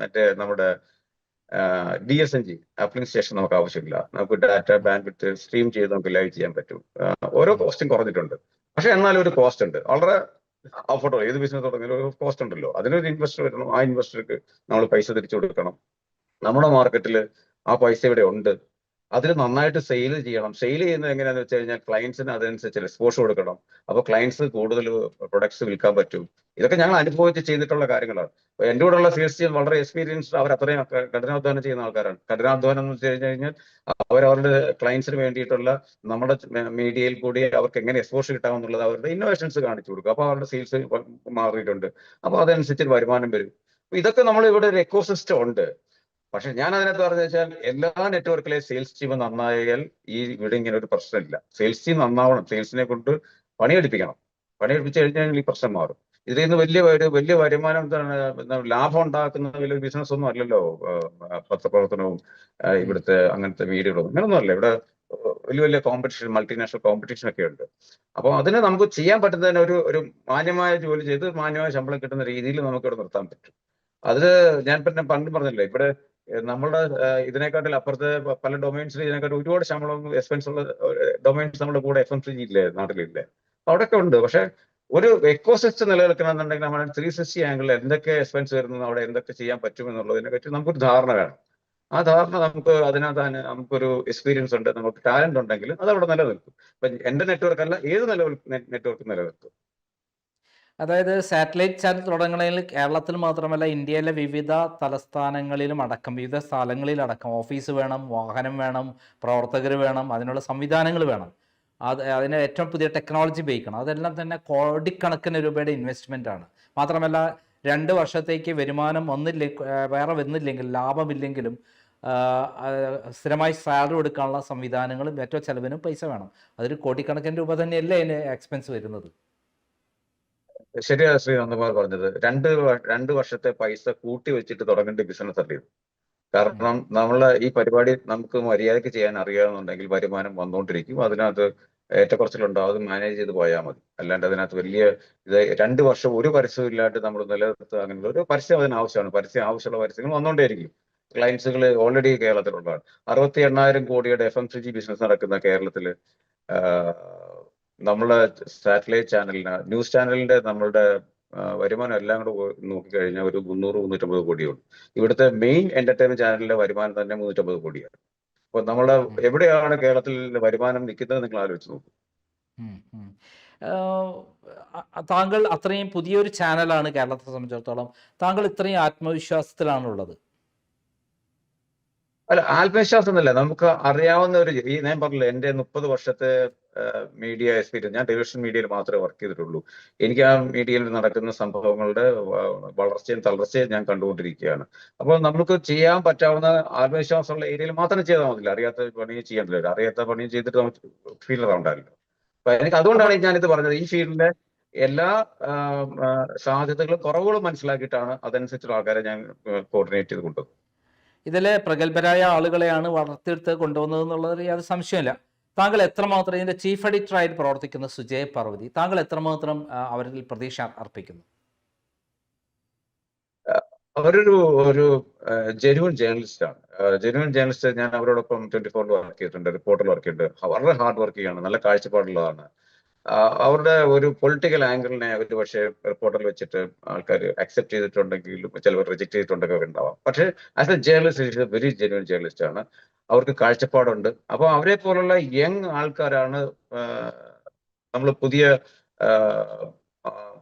മറ്റേ നമ്മുടെ DSNG അപ്ലിംഗ് സ്റ്റേഷൻ നമുക്ക് ആവശ്യമില്ല. നമുക്ക് ഡാറ്റ ബാൻഡ്വിഡ്ത്ത് സ്ട്രീം ചെയ്ത് നമുക്ക് ലൈവ് ചെയ്യാൻ പറ്റും. ഓരോ കോസ്റ്റും കുറഞ്ഞിട്ടുണ്ട്. പക്ഷെ എന്നാലും ഒരു കോസ്റ്റ് ഉണ്ട്. വളരെ അഫോർഡബിൾ. ഏത് ബിസിനസ് തുടങ്ങിയാലും ഒരു കോസ്റ്റ് ഉണ്ടല്ലോ. അതിനൊരു ഇൻവെസ്റ്റർ വരണം. ആ ഇൻവെസ്റ്റർക്ക് നമ്മൾ പൈസ തിരിച്ചു കൊടുക്കണം. നമ്മുടെ മാർക്കറ്റിൽ ആ പൈസ ഇവിടെ ഉണ്ട്. അതിൽ നന്നായിട്ട് സെയിൽ ചെയ്യണം. സെയിൽ ചെയ്യുന്നത് എങ്ങനെയാന്ന് വെച്ച് കഴിഞ്ഞാൽ ക്ലയൻസിന് അതനുസരിച്ച് എക്സ്പോഷർ കൊടുക്കണം. അപ്പോൾ ക്ലയൻസ് കൂടുതൽ പ്രൊഡക്ട്സ് വിൽക്കാൻ പറ്റും. ഇതൊക്കെ ഞങ്ങൾ അനുഭവിച്ച് ചെയ്തിട്ടുള്ള കാര്യങ്ങളാണ്. എൻ്റെ കൂടെയുള്ള സെയിൽസ് ടീം വളരെ എക്സ്പീരിയൻസ്ഡ്, അവർ അത്രയും കഠിനാധ്വാനം ചെയ്യുന്ന ആൾക്കാരാണ്. കഠിനാധ്വാനം എന്ന് വെച്ച് കഴിഞ്ഞാൽ അവരവരുടെ ക്ലയൻസിന് വേണ്ടിയിട്ടുള്ള നമ്മുടെ മീഡിയയിൽ കൂടി അവർക്ക് എങ്ങനെ എക്സ്പോഷർ കിട്ടാമെന്നുള്ളത് അവരുടെ ഇന്നോവേഷൻസ് കാണിച്ചു കൊടുക്കും. അപ്പോൾ അവരുടെ സെയിൽസ് മാറിയിട്ടുണ്ട്. അപ്പോൾ അതനുസരിച്ച് വരുമാനം വരും. ഇതൊക്കെ നമ്മൾ ഇവിടെ ഒരു എക്കോസിസ്റ്റം ഉണ്ട്. പക്ഷെ ഞാൻ അതിനകത്ത് പറഞ്ഞു വെച്ചാൽ എല്ലാ നെറ്റ്വർക്കിലെ സെയിൽസ് ടീം നന്നായാൽ ഇവിടെ ഇങ്ങനെ ഒരു പ്രശ്നമില്ല. സെയിൽസ് ടീം നന്നാവണം. സെയിൽസിനെ കൊണ്ട് പണിയെടുപ്പിക്കണം. പണിയെടുപ്പിച്ച് കഴിഞ്ഞാൽ ഈ പ്രശ്നം മാറും. ഇതിൽ നിന്ന് വലിയ വരുമാനം, ലാഭം ഉണ്ടാക്കുന്ന വലിയ ബിസിനസ് ഒന്നും അല്ലല്ലോ പത്രപ്രവർത്തനവും ഇവിടുത്തെ അങ്ങനത്തെ മീഡിയകളും. അങ്ങനൊന്നും അല്ല. ഇവിടെ വലിയ കോമ്പറ്റീഷൻ, മൾട്ടിനാഷണൽ കോമ്പറ്റീഷൻ ഒക്കെ ഉണ്ട്. അപ്പോൾ അതിന് നമുക്ക് ചെയ്യാൻ പറ്റുന്നതിന് ഒരു മാന്യമായ ജോലി ചെയ്ത് മാന്യമായ ശമ്പളം കിട്ടുന്ന രീതിയിൽ നമുക്ക് ഇവിടെ നിർത്താൻ പറ്റും. അത് ഞാൻ പിന്നെ പണ്ട് പറഞ്ഞില്ലേ, ഇവിടെ നമ്മളുടെ ഇതിനെക്കാട്ടിൽ അപ്പുറത്തെ പല ഡൊമൈൻസിൽ ഇതിനെക്കാട്ടിൽ ഒരുപാട് ശമ്പളം എക്സ്പെൻസ് ഉള്ള ഡൊമൈൻസ് നമ്മുടെ കൂടെ FMCG ഇല്ലേ, നാട്ടിലില്ലേ. അവിടെയൊക്കെ ഉണ്ട്. പക്ഷെ ഒരു എക്കോസിസ്റ്റം നിലനിൽക്കണമെന്നുണ്ടെങ്കിൽ നമ്മൾ 360 ആംഗിളിൽ എന്തൊക്കെ എക്സ്പെൻസ് വരുന്നു, അവിടെ എന്തൊക്കെ ചെയ്യാൻ പറ്റുമെന്നുള്ളതിനെ പറ്റി നമുക്കൊരു ധാരണ വേണം. ആ ധാരണ അതിനകത്ത് നമുക്കൊരു എക്സ്പീരിയൻസ് ഉണ്ട്, നമുക്ക് ടാലന്റ് ഉണ്ടെങ്കിൽ അത് അവിടെ നിലനിൽക്കും. ഇപ്പൊ എന്റെ നെറ്റ്വർക്ക് അല്ല, ഏത് നെറ്റ്വർക്ക് നിലനിൽക്കും. അതായത് സാറ്റലൈറ്റ് ചാനൽ തുടങ്ങണമെങ്കിൽ കേരളത്തിൽ മാത്രമല്ല, ഇന്ത്യയിലെ വിവിധ തലസ്ഥാനങ്ങളിലും അടക്കം, വിവിധ സ്ഥലങ്ങളിലടക്കം ഓഫീസ് വേണം, വാഹനം വേണം, പ്രവർത്തകർ വേണം, അതിനുള്ള സംവിധാനങ്ങൾ വേണം. അതിന് ഏറ്റവും പുതിയ ടെക്നോളജി ഉപയോഗിക്കണം. അതെല്ലാം തന്നെ കോടിക്കണക്കിന് രൂപയുടെ ഇൻവെസ്റ്റ്മെൻ്റ് ആണ്. മാത്രമല്ല 2 വർഷത്തേക്ക് വരുമാനം വേറെ വന്നില്ലെങ്കിൽ, ലാഭമില്ലെങ്കിലും സ്ഥിരമായി സാലറി കൊടുക്കാനുള്ള സംവിധാനങ്ങളും ഏറ്റവും ചെലവിനും പൈസ വേണം. അതൊരു കോടിക്കണക്കിന് രൂപ തന്നെയല്ലേ അതിന് എക്സ്പെൻസ് വരുന്നത്. ശരിയാണ് ശ്രീ നന്ദകുമാർ പറഞ്ഞത്. 2 വർഷത്തെ പൈസ കൂട്ടി വെച്ചിട്ട് തുടങ്ങേണ്ട ബിസിനസ് അല്ലേ ഇത്. കാരണം ഈ പരിപാടി നമുക്ക് മര്യാദയ്ക്ക് ചെയ്യാൻ അറിയാമെന്നുണ്ടെങ്കിൽ വരുമാനം വന്നുകൊണ്ടിരിക്കും. അതിനകത്ത് ഏറ്റക്കുറച്ചിലുണ്ടാവും. അത് മാനേജ് ചെയ്ത് പോയാൽ മതി. അല്ലാണ്ട് അതിനകത്ത് ഇത് 2 വർഷം ഒരു പരസ്യം ഇല്ലാണ്ട് നമ്മൾ നിലനിർത്തുക, അങ്ങനെയുള്ള ഒരു പരസ്യം അതിന് ആവശ്യമാണ്. ആവശ്യമുള്ള പരസ്യങ്ങൾ വന്നുകൊണ്ടേയിരിക്കും. ക്ലയൻസുകൾ ഓൾറെഡി കേരളത്തിലുള്ളതാണ്. 68,000 കോടിയുടെ FMCG ബിസിനസ് നടക്കുന്ന കേരളത്തില് നമ്മളെ സാറ്റലൈറ്റ് ചാനലിന്, ന്യൂസ് ചാനലിന്റെ നമ്മളുടെ വരുമാനം എല്ലാം കൂടെ നോക്കിക്കഴിഞ്ഞാൽ ഒരു 300-350 കോടിയുള്ളൂ. ഇവിടുത്തെ മെയിൻ എന്റർടൈൻമെന്റ് ചാനലിന്റെ വരുമാനം തന്നെ 350 കോടിയാണ്. അപ്പൊ നമ്മളെ എവിടെയാണ് കേരളത്തിൽ വരുമാനം നിൽക്കുന്നത് നിങ്ങൾ ആലോചിച്ച് നോക്കും. താങ്കൾ അത്രയും പുതിയൊരു ചാനലാണ് കേരളത്തെ സംബന്ധിച്ചിടത്തോളം. താങ്കൾ ഇത്രയും ആത്മവിശ്വാസത്തിലാണുള്ളത്? അല്ല, ആത്മവിശ്വാസം എന്നല്ല, നമുക്ക് അറിയാവുന്ന ഞാൻ പറഞ്ഞില്ല, എന്റെ 30 വർഷത്തെ മീഡിയ എക്സ്പീരിയൻസ്. ഞാൻ ടെലിവിഷൻ മീഡിയയിൽ മാത്രമേ വർക്ക് ചെയ്തിട്ടുള്ളൂ. എനിക്ക് ആ മീഡിയയിൽ നടക്കുന്ന സംഭവങ്ങളുടെ വളർച്ചയും തളർച്ചയും ഞാൻ കണ്ടുകൊണ്ടിരിക്കുകയാണ്. അപ്പോൾ നമുക്ക് ചെയ്യാൻ പറ്റാവുന്ന ആത്മവിശ്വാസമുള്ള ഏരിയയിൽ മാത്രം ചെയ്താൽ മതില്ല. അറിയാത്ത പണി ചെയ്യേണ്ടല്ലോ. അറിയാത്ത പണി ചെയ്തിട്ട് നമുക്ക് ഫീലർ ഉണ്ടാവില്ല. അപ്പൊ എനിക്ക് അതുകൊണ്ടാണ് ഞാനിത് പറഞ്ഞത്. ഈ ഫീൽഡിലെ എല്ലാ സാധ്യതകളും കുറവുകളും മനസ്സിലാക്കിയിട്ടാണ് അതനുസരിച്ചുള്ള ആൾക്കാരെ ഞാൻ കോർഡിനേറ്റ് ചെയ്ത് കൊണ്ടുവന്നത്. ഇതിലെ പ്രഗത്ഭരായ ആളുകളെയാണ് വളർത്തിയെടുത്ത് കൊണ്ടുവന്നത് എന്നുള്ളത് യാതൊരു സംശയമില്ല. താങ്കൾ എത്രമാത്രം ഇതിന്റെ ചീഫ് എഡിറ്ററായിട്ട് പ്രവർത്തിക്കുന്ന സുജയ് പാർവതി, താങ്കൾ എത്രമാത്രം അവരിൽ പ്രതീക്ഷ അർപ്പിക്കുന്നു? അവരൊരു ഒരു ജെന്യുവൻ ജേർണലിസ്റ്റ് ആണ്. Genuine journalist. ഞാൻ അവരോടൊപ്പം 24 വർക്ക് ചെയ്തിട്ടുണ്ട്, റിപ്പോർട്ടറിൽ വർക്ക് ചെയ്തിട്ടുണ്ട്. വളരെ ഹാർഡ് വർക്ക് ചെയ്യാണ്, നല്ല കാഴ്ചപ്പാടുള്ളതാണ്. അവരുടെ ഒരു പൊളിറ്റിക്കൽ ആംഗിളിനെ അവർ പക്ഷേ റിപ്പോർട്ടറിൽ വെച്ചിട്ട് ആൾക്കാർ അക്സെപ്റ്റ് ചെയ്തിട്ടുണ്ടെങ്കിലും ചിലവർ റിജക്ട് ചെയ്തിട്ടുണ്ടെങ്കിൽ ഉണ്ടാവാം. പക്ഷേ as A journalist very genuine journalist ആണ്. അവർക്ക് കാഴ്ചപ്പാടുണ്ട്. അപ്പോൾ അവരെ പോലുള്ള യങ് ആൾക്കാരാണ് നമ്മൾ പുതിയ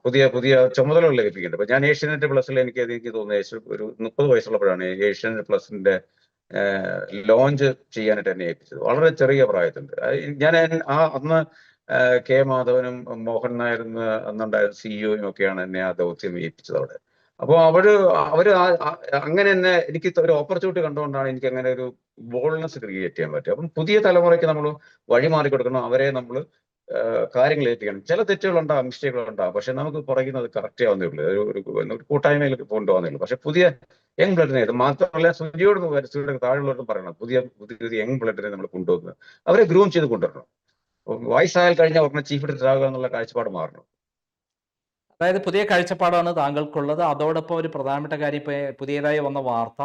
പുതിയ പുതിയ ചുമതലകൾ ലഭിക്കുന്നുണ്ട്. ഇപ്പൊ ഞാൻ ഏഷ്യാനെറ്റ് പ്ലസിൽ എനിക്ക് തോന്നുന്നത് ഒരു 30 വയസ്സുള്ളപ്പോഴാണ് ഏഷ്യാനെറ്റ് പ്ലസിന്റെ ലോഞ്ച് ചെയ്യാനായിട്ട് എന്നെ ഏൽപ്പിച്ചത്. വളരെ ചെറിയ പ്രായത്തിലുണ്ട്. ഞാൻ അന്ന് കെ മാധവനും മോഹൻ നായരും അന്നുണ്ടായിരുന്ന സിഇഒയും ഒക്കെയാണ് എന്നെ ആ ദൗത്യം ഏൽപ്പിച്ചത് അവിടെ. അപ്പോൾ അവര് അങ്ങനെ തന്നെ എനിക്ക് ഒരു ഓപ്പർച്യൂണിറ്റി കണ്ടുകൊണ്ടാണ് എനിക്ക് അങ്ങനെ ഒരു ബോൾഡ്നെസ് ക്രിയേറ്റ് ചെയ്യാൻ പറ്റുക. അപ്പം പുതിയ തലമുറയ്ക്ക് നമ്മൾ വഴിമാറി കൊടുക്കണം, അവരെ നമ്മൾ കാര്യങ്ങൾ ഏൽപ്പിക്കണം. ചില തെറ്റുകളുണ്ടാവും, മിസ്റ്റേക്കുകളുണ്ടാവും, പക്ഷെ നമുക്ക് പുറകിൽ അത് കറക്റ്റ് ചെയ്യാവുന്നേ ഉള്ളൂ. ഒരു കൂട്ടായ്മയിൽ കൊണ്ടുപോകുന്നേ ഉള്ളൂ. പക്ഷെ പുതിയ യങ് ബ്ലഡിനെ, ഇത് മാത്രമല്ല സുജിയുടെ താഴെയുള്ളവർക്കും പറയണം, പുതിയ പുതിയ യങ് ബ്ലഡിനെ നമ്മൾ കൊണ്ടുവന്ന് അവരെ ഗ്രൂം ചെയ്ത് കൊണ്ടുവരണം. വയസ്സായാൽ കഴിഞ്ഞാൽ ഉടനെ ചീഫ് എഡിറ്റർ ആകുക എന്നുള്ള കാഴ്ചപ്പാട് മാറണം. അതായത് പുതിയ കാഴ്ചപ്പാടാണ് താങ്കൾക്കുള്ളത്. അതോടൊപ്പം ഒരു പ്രധാനപ്പെട്ട കാര്യം, ഇപ്പോൾ പുതിയതായി വന്ന വാർത്ത,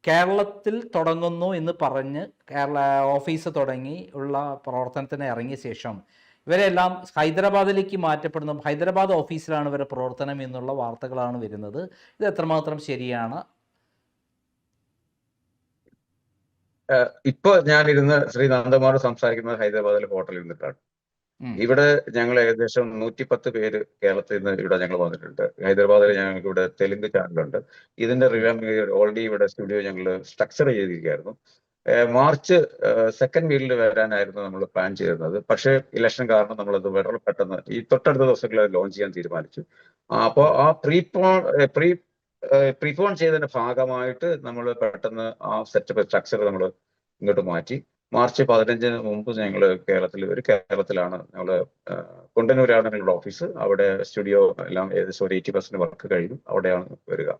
കേരളത്തിൽ തുടങ്ങുന്നു എന്ന് പറഞ്ഞ് കേരള ഓഫീസ് തുടങ്ങി ഉള്ള പ്രവർത്തനത്തിന് ഇറങ്ങിയ ശേഷം ഇവരെല്ലാം ഹൈദരാബാദിലേക്ക് മാറ്റപ്പെടുന്നു. ഹൈദരാബാദ് ഓഫീസിലാണ് ഇവരുടെ പ്രവർത്തനം എന്നുള്ള വാർത്തകളാണ് വരുന്നത്. ഇത് എത്രമാത്രം ശരിയാണ്? ഇപ്പൊ ഞാനിരുന്ന് ശ്രീ നന്ദകുമാർ സംസാരിക്കുന്നത് ഹൈദരാബാദിലെ ഹോട്ടലിൽ നിന്നിട്ടാണ്. ഇവിടെ ഞങ്ങൾ ഏകദേശം 110 പേര് കേരളത്തിൽ നിന്ന് ഇവിടെ ഞങ്ങൾ വന്നിട്ടുണ്ട്. ഹൈദരാബാദിൽ ഞങ്ങൾക്ക് ഇവിടെ തെലുങ്ക് ചാനലുണ്ട്. ഇതിന്റെ ഓൾറെഡി ഇവിടെ സ്റ്റുഡിയോ ഞങ്ങൾ സ്ട്രക്ചർ ചെയ്തിരിക്കുകയായിരുന്നു. മാർച്ച് 2nd വീക്കിൽ വരാനായിരുന്നു നമ്മൾ പ്ലാൻ ചെയ്തിരുന്നത്. പക്ഷേ ഇലക്ഷൻ കാരണം നമ്മളത് വളരെ പെട്ടെന്ന് ഈ തൊട്ടടുത്ത ദിവസങ്ങളിൽ ലോഞ്ച് ചെയ്യാൻ തീരുമാനിച്ചു. അപ്പോൾ ആ പ്രീപോൺ ചെയ്തതിന്റെ ഭാഗമായിട്ട് നമ്മൾ പെട്ടെന്ന് ആ സെറ്റപ്പ് സ്ട്രക്ചർ നമ്മൾ ഇങ്ങോട്ട് മാറ്റി. മാർച്ച് 15 മുമ്പ് ഞങ്ങൾ കേരളത്തിലാണ് ഞങ്ങൾ കുണ്ടന്നൂരാണ് ഞങ്ങളുടെ ഓഫീസ്. അവിടെ സ്റ്റുഡിയോ എല്ലാം ഏകദേശം ഒരു 80% വർക്ക് കഴിഞ്ഞു. അവിടെയാണ് വരിക.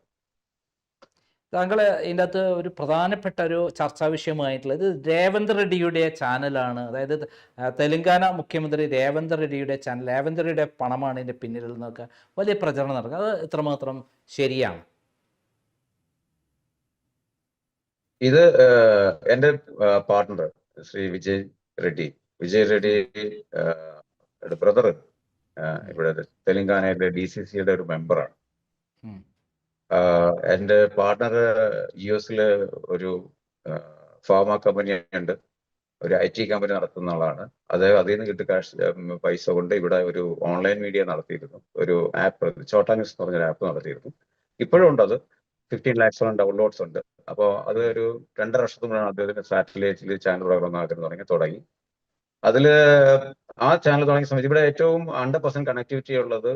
താങ്കൾ ഇതിൻ്റെ അകത്ത് ഒരു പ്രധാനപ്പെട്ട ഒരു ചർച്ചാ വിഷയമായിട്ടുള്ളത് രേവന്ത് റെഡ്ഡിയുടെ ചാനലാണ്. അതായത് തെലങ്കാന മുഖ്യമന്ത്രി രേവന്ത് റെഡ്ഡിയുടെ ചാനൽ, രേവന്ത് റെഡ്ഡിയുടെ പണമാണ് ഇതിൻ്റെ പിന്നിൽ നിന്നൊക്കെ വലിയ പ്രചരണം നടക്കുന്നത്. അത് എത്രമാത്രം ശരിയാണ്? ഇത് എൻ്റെ പാർട്ണർ ശ്രീ വിജയ് റെഡ്ഡി ബ്രദർ ഇവിടെ തെലങ്കാനയിലെ DCCയുടെ ഒരു മെമ്പറാണ്. എൻ്റെ പാർട്ണർ US ഒരു ഫാർമ കമ്പനി ഉണ്ട്, ഒരു IT കമ്പനി നടത്തുന്ന ആളാണ്. അതിൽ നിന്ന് കിട്ടിയ പൈസ കൊണ്ട് ഇവിടെ ഒരു ഓൺലൈൻ മീഡിയ നടത്തിയിരുന്നു, ഒരു ആപ്പ്, ചോട്ടാ ന്യൂസ് എന്ന് പറഞ്ഞൊരു ആപ്പ് നടത്തിയിരുന്നു. ഇപ്പോഴും ഉണ്ട് അത്. 15 lakhs ഡൗൺലോഡ്സ് ഉണ്ട്. അപ്പോൾ അത് ഒരു 2.5 വർഷത്തിനാണ് അദ്ദേഹത്തിന് സാറ്റലൈറ്റിൽ ചാനൽ പ്രകടനമാക്കാൻ തുടങ്ങി. അതില് ആ ചാനൽ തുടങ്ങിയ സമയത്ത് ഇവിടെ ഏറ്റവും 100% കണക്ടിവിറ്റി ഉള്ളത്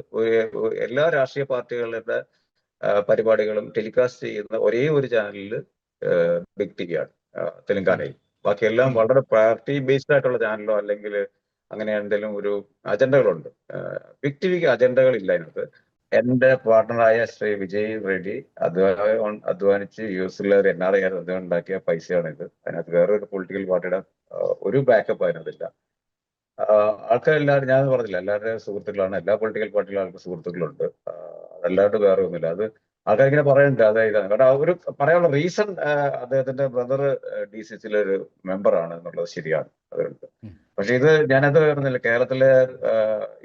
എല്ലാ രാഷ്ട്രീയ പാർട്ടികളുടെ പരിപാടികളും ടെലികാസ്റ്റ് ചെയ്യുന്ന ഒരേ ഒരു ചാനലിൽ ബിഗ് ടിവി ആണ് തെലങ്കാനയിൽ. ബാക്കിയെല്ലാം വളരെ പാർട്ടി ബേസ്ഡ് ആയിട്ടുള്ള ചാനലോ അല്ലെങ്കിൽ അങ്ങനെ എന്തെങ്കിലും ഒരു അജണ്ടകളുണ്ട്. ബിഗ് ടിവിക്ക് അജണ്ടകളില്ല അതിനകത്ത്. എന്റെ പാർട്ണറായ ശ്രീ വിജയ് റെഡ്ഡി അധ്വാനിച്ച് US ഒരു NRI അദ്ദേഹം ഉണ്ടാക്കിയ പൈസയാണ് ഇത്. അതിനകത്ത് വേറൊരു പൊളിറ്റിക്കൽ പാർട്ടിയുടെ ഒരു ബാക്കപ്പ് അതിനകത്തില്ല. ആൾക്കാരെല്ലാവരും, ഞാൻ പറഞ്ഞില്ല, എല്ലാവരുടെയും സുഹൃത്തുക്കളാണ്. എല്ലാ പൊളിറ്റിക്കൽ പാർട്ടികളും ആൾക്ക് സുഹൃത്തുക്കളുണ്ട്. അതല്ലാണ്ട് വേറെ ഒന്നുമില്ല. അത് ആൾക്കാർ ഇങ്ങനെ പറയുന്നുണ്ട് അതായത്, കാരണം ഒരു പറയാനുള്ള റീസൺ അദ്ദേഹത്തിന്റെ ബ്രദർ DCCയിലെ ഒരു മെമ്പറാണ് എന്നുള്ളത് ശരിയാണ്, അതുകൊണ്ട്. പക്ഷെ ഇത് ഞാനത് പറഞ്ഞില്ല, കേരളത്തിലെ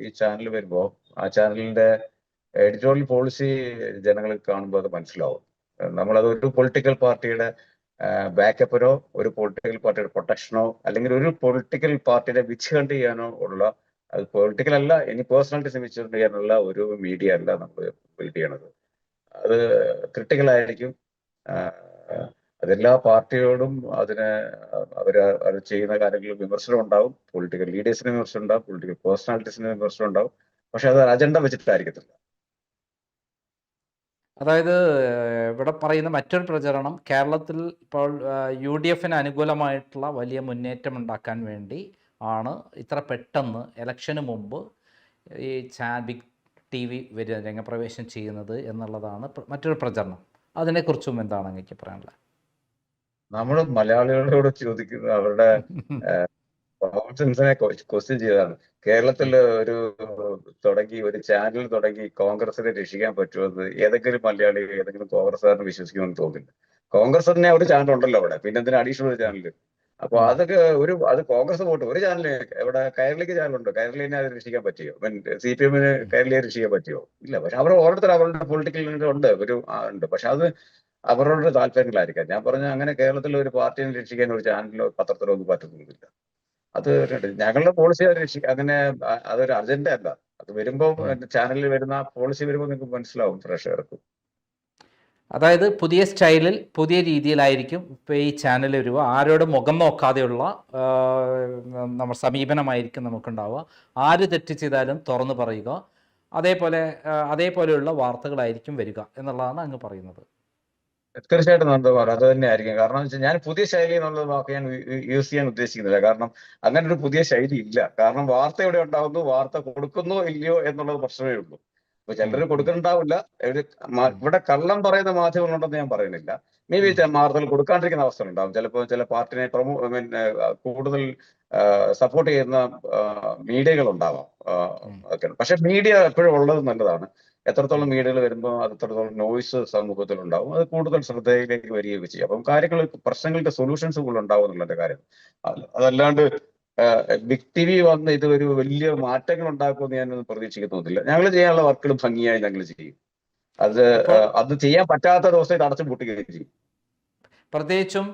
ഈ ചാനൽ വരുമ്പോൾ ആ ചാനലിന്റെ എഡിറ്റോറിയൽ പോളിസി ജനങ്ങൾ കാണുമ്പോൾ അത് മനസ്സിലാവും. നമ്മളത് ഒരു പൊളിറ്റിക്കൽ പാർട്ടിയുടെ ബാക്കപ്പിനോ ഒരു പൊളിറ്റിക്കൽ പാർട്ടിയുടെ പ്രൊട്ടക്ഷനോ അല്ലെങ്കിൽ ഒരു പൊളിറ്റിക്കൽ പാർട്ടിയുടെ വിച്ച് ഹണ്ട് ചെയ്യാനോ ഉള്ള, അത് പൊളിറ്റിക്കൽ അല്ല, ഇനി പേഴ്സണാലിറ്റീസ് വിച്ച് ഹണ്ട് ചെയ്യാനുള്ള ഒരു മീഡിയ അല്ല നമ്മൾ ബിൽഡ് ചെയ്യണത്. അത് ക്രിട്ടിക്കലായിരിക്കും. അതെല്ലാ പാർട്ടിയോടും അവർ ചെയ്യുന്ന കാര്യങ്ങളിൽ വിമർശനം ഉണ്ടാവും, പൊളിറ്റിക്കൽ ലീഡേഴ്സിന് വിമർശനം ഉണ്ടാവും, പൊളിറ്റിക്കൽ പേഴ്സണാലിറ്റീസിന് വിമർശനം ഉണ്ടാവും. പക്ഷെ അത് അജണ്ട വെച്ചിട്ടായിരിക്കത്തില്ല. അതായത് ഇവിടെ പറയുന്ന മറ്റൊരു പ്രചരണം, കേരളത്തിൽ ഇപ്പോൾ UDFന് അനുകൂലമായിട്ടുള്ള വലിയ മുന്നേറ്റം ഉണ്ടാക്കാൻ വേണ്ടി ആണ് ഇത്ര പെട്ടെന്ന് ഇലക്ഷന് മുമ്പ് ഈ ടി വി രംഗപ്രവേശം ചെയ്യുന്നത് എന്നുള്ളതാണ് മറ്റൊരു പ്രചരണം. അതിനെക്കുറിച്ചും എന്താണ് അങ്ങേക്ക് പറയാനുള്ളത്? നമ്മൾ മലയാളികളോട് ചോദിക്കുന്നത് അവരുടെ കോമൺ സെൻസിനെ ക്വസ്റ്റ്യൻ ചെയ്തതാണ്. കേരളത്തിൽ ഒരു ഒരു ചാനൽ തുടങ്ങി കോൺഗ്രസിനെ രക്ഷിക്കാൻ പറ്റുമെന്ന് ഏതെങ്കിലും മലയാളി ഏതെങ്കിലും കോൺഗ്രസ്സുകാരന് വിശ്വസിക്കുമെന്ന് തോന്നില്ല. കോൺഗ്രസ് തന്നെ ഒരു ചാനൽ ഉണ്ടല്ലോ അവിടെ, പിന്നെ എന്തിനാ അഡീഷണൽ ഒരു ചാനൽ? അപ്പൊ അതൊക്കെ അത് കോൺഗ്രസ് പോട്ട് ഒരു ചാനല് ഇവിടെ കൈരളിക്ക് ചാനലുണ്ട്. കൈരളിനെ അത് രക്ഷിക്കാൻ പറ്റിയോ? CPM-ന് കൈരളിയെ രക്ഷിക്കാൻ പറ്റിയോ? ഇല്ല. പക്ഷെ അവർ ഓരോരുത്തർ അവരുടെ പൊളിറ്റിക്കൽ ഉണ്ട്, ഉണ്ട്. പക്ഷെ അത് അവരുടെ താല്പര്യങ്ങളായിരിക്കാം. ഞാൻ പറഞ്ഞ അങ്ങനെ കേരളത്തിൽ ഒരു പാർട്ടിയെ രക്ഷിക്കാൻ ഒരു ചാനലിലോ പത്രത്തിലോ ഒന്നും പറ്റുന്നില്ല. അത് ഞങ്ങളുടെ പോളിസി അങ്ങനെ അതൊരു അജണ്ട അല്ല. അത് വരുമ്പോ ചാനലിൽ വരുന്ന പോളിസി വരുമ്പോൾ നിങ്ങൾക്ക് മനസ്സിലാവും പ്രേക്ഷകർക്ക്. അതായത് പുതിയ സ്റ്റൈലിൽ പുതിയ രീതിയിലായിരിക്കും ഇപ്പോൾ ഈ ചാനൽ വരിക. ആരോടും മുഖം നോക്കാതെയുള്ള നമ്മൾ സമീപനമായിരിക്കും നമുക്കുണ്ടാവുക. ആര് തെറ്റ് ചെയ്താലും തുറന്നു പറയുക, അതേപോലെയുള്ള വാർത്തകളായിരിക്കും വരിക എന്നുള്ളതാണ് അങ്ങ് പറയുന്നത്. തീർച്ചയായിട്ടും നന്ദകുമാർ അത് തന്നെ ആയിരിക്കും. കാരണം വെച്ചാൽ ഞാൻ പുതിയ ശൈലി എന്നുള്ള വാക്ക് ഞാൻ യൂസ് ചെയ്യാൻ ഉദ്ദേശിക്കുന്നില്ല. കാരണം അങ്ങനെ ഒരു പുതിയ ശൈലി ഇല്ല. കാരണം വാർത്ത എവിടെ ഉണ്ടാവുന്നു, വാർത്ത കൊടുക്കുന്നോ ഇല്ലയോ എന്നുള്ളത് പ്രശ്നമേ ഉള്ളൂ. അപ്പൊ ചിലർ കൊടുക്കുന്നുണ്ടാവില്ല. ഇവിടെ കള്ളം പറയുന്ന മാധ്യമങ്ങളുണ്ടെന്ന് ഞാൻ പറയുന്നില്ല. മേ ബി വാർത്തകൾ കൊടുക്കാണ്ടിരിക്കുന്ന അവസ്ഥ ഉണ്ടാവും. ചിലപ്പോൾ ചില പാർട്ടിനെ കൂടുതൽ സപ്പോർട്ട് ചെയ്യുന്ന മീഡിയകൾ ഉണ്ടാവാം. പക്ഷെ മീഡിയ എപ്പോഴും ഉള്ളത് നല്ലതാണ്. എത്രത്തോളം മീഡിയകൾ വരുമ്പോൾ അത്രത്തോളം നോയ്സ് സമൂഹത്തിൽ ഉണ്ടാവും. അത് കൂടുതൽ ശ്രദ്ധയിലേക്ക് വരികയൊക്കെ ചെയ്യും. അപ്പം പ്രശ്നങ്ങൾക്ക് സൊല്യൂഷൻസ് കൂടുതൽ ഉണ്ടാവും എന്നുള്ളതിന്റെ കാര്യം. അതല്ലാണ്ട് ബിഗ് TV വന്ന് ഇത് ഒരു വലിയ മാറ്റങ്ങൾ ഉണ്ടാക്കുമെന്ന് ഞാനൊന്നും പ്രതീക്ഷിക്കുന്നില്ല. ഞങ്ങൾ ചെയ്യാനുള്ള വർക്കുകൾ ഭംഗിയായി ഞങ്ങൾ ചെയ്യും. അത് ചെയ്യാൻ പറ്റാത്ത ദിവസം ഇത് അടച്ചു പൂട്ടുകയും ചെയ്യും. പ്രത്യേകിച്ചും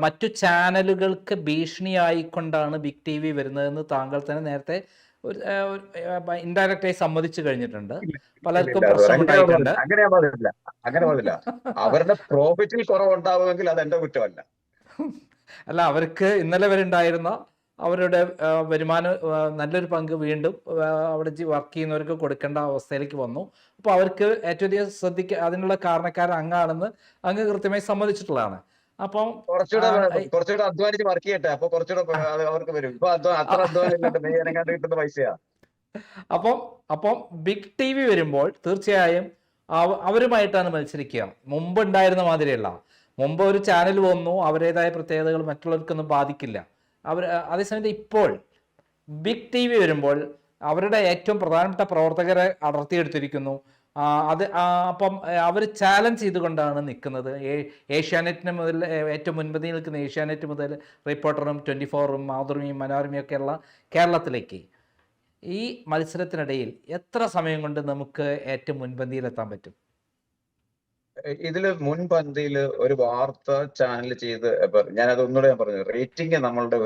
മറ്റു ചാനലുകൾക്ക് ഭീഷണിയായിക്കൊണ്ടാണ് ബിഗ് TV വരുന്നതെന്ന് താങ്കൾ തന്നെ നേരത്തെ ഇൻഡയറക്റ്റായി സമ്മതിച്ചു കഴിഞ്ഞിട്ടുണ്ട്. പലർക്കും പ്രശ്നമുണ്ടായിട്ടുണ്ട്. അങ്ങനെ പാടില്ല. അവരുടെ പ്രോഫിറ്റിൽ കുറവുണ്ടാവുമെങ്കിൽ അത് എന്റെ കുറ്റമല്ല. അല്ല, അവർക്ക് ഇന്നലെ വരെ ഉണ്ടായിരുന്ന അവരുടെ വരുമാനം നല്ലൊരു പങ്ക് വീണ്ടും അവിടെ വർക്ക് ചെയ്യുന്നവർക്ക് കൊടുക്കേണ്ട അവസ്ഥയിലേക്ക് വന്നു. അപ്പോൾ അവർക്ക് ഏറ്റവും അധികം അതിനുള്ള കാരണക്കാരൻ അങ്ങാണെന്ന് അങ്ങ് കൃത്യമായി സമ്മതിച്ചിട്ടുള്ളതാണ്. അപ്പം കുറച്ചുകൂടെ അധ്വാനിച്ച് വർക്ക് ചെയ്യട്ടെ, അപ്പൊ കുറച്ചുകൂടെ അവർക്ക് വരും. ഇപ്പൊ അത്ര അധ്വാനം കിട്ടുന്ന പൈസയാ. അപ്പം ബിഗ് TV വരുമ്പോൾ തീർച്ചയായും അവരുമായിട്ടാണ് മത്സരിക്കുക. മുമ്പ് ഉണ്ടായിരുന്ന മാതിരിയല്ല. മുമ്പ് ഒരു ചാനൽ വന്നു, അവരുടേതായ പ്രത്യേകതകൾ മറ്റുള്ളവർക്കൊന്നും ബാധിക്കില്ല. അതേസമയത്ത് ഇപ്പോൾ ബിഗ് TV വരുമ്പോൾ അവരുടെ ഏറ്റവും പ്രധാനപ്പെട്ട പ്രവർത്തകരെ അടർത്തിയെടുത്തിരിക്കുന്നു. അപ്പം അവർ ചാലഞ്ച് ചെയ്തുകൊണ്ടാണ് നിൽക്കുന്നത്. ഏഷ്യാനെറ്റിന് മുതൽ ഏറ്റവും മുൻപന്തിയിൽ നിൽക്കുന്ന ഏഷ്യാനെറ്റ് മുതൽ റിപ്പോർട്ടറും 24-ഉം മാതൃഭൂമിയും മനോരമയും ഒക്കെയുള്ള കേരളത്തിലേക്ക് ഈ മത്സരത്തിനിടയിൽ എത്ര സമയം കൊണ്ട് നമുക്ക് ഏറ്റവും മുൻപന്തിയിലെത്താൻ പറ്റും? ഇതിൽ മുൻപന്തിയിൽ ഒരു വാർത്ത ചാനൽ ചെയ്ത് ഞാനത് ഒന്നുകൂടെ ഞാൻ പറഞ്ഞു, റേറ്റിംഗ് നമ്മളുടെ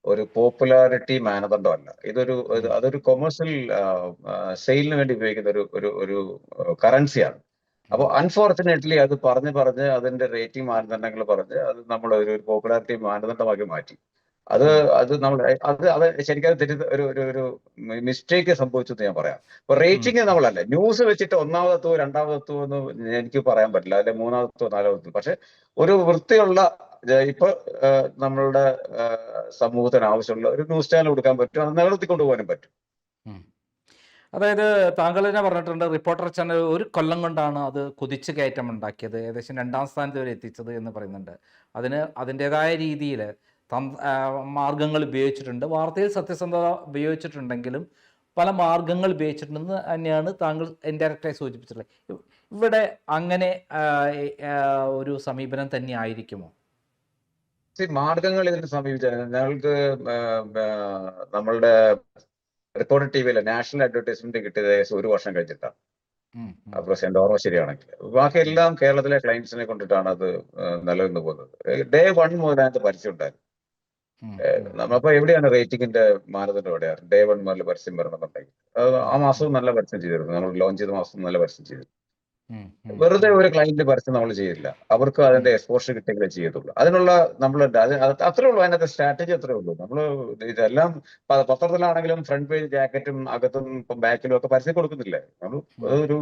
ഒരു പോപ്പുലാരിറ്റി മാനദണ്ഡമല്ല. അതൊരു കൊമേഴ്സ്യൽ സെയിലിന് വേണ്ടി ഉപയോഗിക്കുന്ന ഒരു കറൻസിയാണ്. അപ്പോൾ അൺഫോർച്ചുനേറ്റ്ലി അത് പറഞ്ഞ് അതിന്റെ റേറ്റിംഗ് മാനദണ്ഡങ്ങൾ പറഞ്ഞ് അത് നമ്മൾ ഒരു പോപ്പുലാരിറ്റി മാനദണ്ഡമാക്കി മാറ്റി. അത് നമ്മൾ അത് ശരിക്കും ഒരു മിസ്റ്റേക്ക് സംഭവിച്ചെന്ന് ഞാൻ പറയാം. അപ്പൊ റേറ്റിംഗ് നമ്മളല്ല, ന്യൂസ് വെച്ചിട്ട് ഒന്നാമതെത്തോ രണ്ടാമതെത്തോ എന്ന് എനിക്ക് പറയാൻ പറ്റില്ല, അല്ലെ മൂന്നാമതെത്തോ നാലാമതെത്തോ. പക്ഷെ ഒരു വൃത്തിയുള്ള ഇപ്പൊ നമ്മളുടെ സമൂഹത്തിന് ആവശ്യമുള്ള ഒരു ന്യൂസ് ചാനൽ കൊടുക്കാൻ പറ്റും, അത് നിലനിർത്തിക്കൊണ്ട് പോകാനും പറ്റും. അതായത് താങ്കൾ തന്നെ പറഞ്ഞിട്ടുണ്ട്, റിപ്പോർട്ടർ ചാനൽ ഒരു കൊല്ലം കൊണ്ടാണ് അത് കുതിച്ചു കയറ്റം ഉണ്ടാക്കിയത്, ഏകദേശം 2ാം സ്ഥാനത്ത് വരെ എത്തിച്ചത് എന്ന് പറയുന്നുണ്ട്. അതിൻ്റെതായ രീതിയിൽ മാർഗങ്ങൾ ഉപയോഗിച്ചിട്ടുണ്ട്. വാർത്തയിൽ സത്യസന്ധത ഉപയോഗിച്ചിട്ടുണ്ടെങ്കിലും പല മാർഗങ്ങൾ ഉപയോഗിച്ചിട്ടുണ്ടെന്ന് തന്നെയാണ് താങ്കൾ ഇൻഡയറക്റ്റായി സൂചിപ്പിച്ചിട്ടുള്ളത്. ഇവിടെ അങ്ങനെ ഒരു സമീപനം തന്നെ ആയിരിക്കുമോ? മാർഗങ്ങൾ ഇതിന് സമീപിച്ചാൽ ഞങ്ങൾക്ക് നമ്മളുടെ റിപ്പോർട്ടർ TVയിലെ നാഷണൽ അഡ്വർടൈസ്മെന്റ് കിട്ടിയത് ഏകദേശം 1 വർഷം കഴിഞ്ഞിട്ടാണ്. പ്രസിഡന്റ് ഓർമ്മ ശരിയാണെങ്കിൽ. ബാക്കി എല്ലാം കേരളത്തിലെ ക്ലയൻസിനെ കൊണ്ടിട്ടാണ് അത് നിലനിന്ന് പോകുന്നത്. Day 1 മുതൽ അതിനകത്ത് പരസ്യം ഉണ്ടായിരുന്നു. നമ്മളപ്പോ എവിടെയാണ് റേറ്റിംഗിന്റെ മാനദണ്ഡം? എവിടെയാണ് Day 1 മുതൽ പരസ്യം വരണമെന്നുണ്ടെങ്കിൽ ആ മാസവും നല്ല പരസ്യം ചെയ്തിരുന്നു. നമ്മൾ ലോഞ്ച് ചെയ്ത മാസം നല്ല പരസ്യം ചെയ്തിരുന്നു. വെറുതെ ഒരു ക്ലയന്റ് പരസ്യം നമ്മൾ ചെയ്യില്ല, അവർക്ക് അതിന്റെ എക്സ്പോഷർ കിട്ടിയെങ്കിലേ ചെയ്യത്തുള്ളൂ. അതിനുള്ള അത്രേ ഉള്ളൂ, അതിനകത്ത് സ്ട്രാറ്റജി അത്രേ ഉള്ളൂ. നമ്മൾ ഇതെല്ലാം പത്രത്തിലാണെങ്കിലും ഫ്രണ്ട് പേജ് ജാക്കറ്റും അകത്തും ബാക്കിലും ഒക്കെ പരസ്യം കൊടുക്കുന്നില്ലേ? നമ്മൾ ഒരു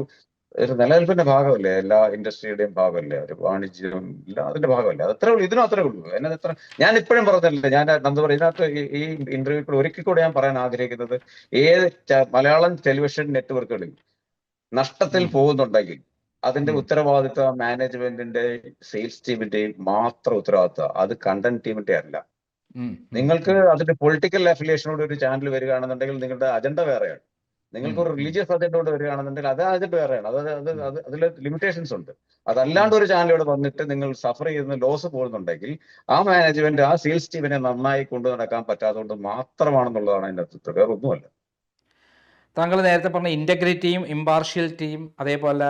നിലനിൽപ്പിന്റെ ഭാഗമല്ലേ, എല്ലാ ഇൻഡസ്ട്രിയുടെയും ഭാഗമല്ലേ, ഒരു വാണിജ്യം അതിന്റെ ഭാഗമല്ലേ, അത്രേ ഉള്ളൂ. ഇതിനും അത്രേ ഉള്ളൂ. ഞാൻ ഇപ്പോഴും പറഞ്ഞില്ലേ, ഞാൻ എന്താ പറയുക, ഇതിനകത്ത് ഈ ഇന്റർവ്യൂ ഒരിക്കൽ കൂടെ ഞാൻ പറയാൻ ആഗ്രഹിക്കുന്നത്, ഏത് മലയാളം ടെലിവിഷൻ നെറ്റ്വർക്കുകളിൽ നഷ്ടത്തിൽ ഉം, പോകുന്നുണ്ടെങ്കിൽ അതിന്റെ ഉം, ഉത്തരവാദിത്വം മാനേജ്മെന്റിന്റെ സെയിൽസ് ടീമിന്റെയും മാത്രം ഉത്തരവാദിത്വം, അത് കണ്ടന്റ് ടീമിന്റെ അല്ല. ഉം, ഉം, നിങ്ങൾക്ക് ഉം, അതിന്റെ പൊളിറ്റിക്കൽ അഫിലിയേഷനോട് ഒരു ചാനൽ വരികയാണെന്നുണ്ടെങ്കിൽ നിങ്ങളുടെ അജണ്ട വേറെയാണ്. ഉം, നിങ്ങൾക്ക് ഒരു ഉം, റിലീജിയസ് അജണ്ടയോട് വരികയാണെന്നുണ്ടെങ്കിൽ അത് അജണ്ട വേറെയാണ്. ഉം, അതിൽ ലിമിറ്റേഷൻസ് ഉണ്ട്. ഉം. അതല്ലാണ്ട് ഒരു ചാനൽ ഇവിടെ വന്നിട്ട് നിങ്ങൾ സഫർ ചെയ്യുന്ന ലോസ് പോകുന്നുണ്ടെങ്കിൽ ആ മാനേജ്മെന്റ് ആ സെയിൽസ് ടീമിനെ നന്നായി കൊണ്ടു നടക്കാൻ പറ്റാത്തതുകൊണ്ട് മാത്രമാണെന്നുള്ളതാണ് അതിന്റെ അർത്ഥം, വേറെ ഒന്നുമല്ല. താങ്കൾ നേരത്തെ പറഞ്ഞ ഇൻറ്റഗ്രിറ്റിയും ഇമ്പാർഷ്യലിറ്റിയും അതേപോലെ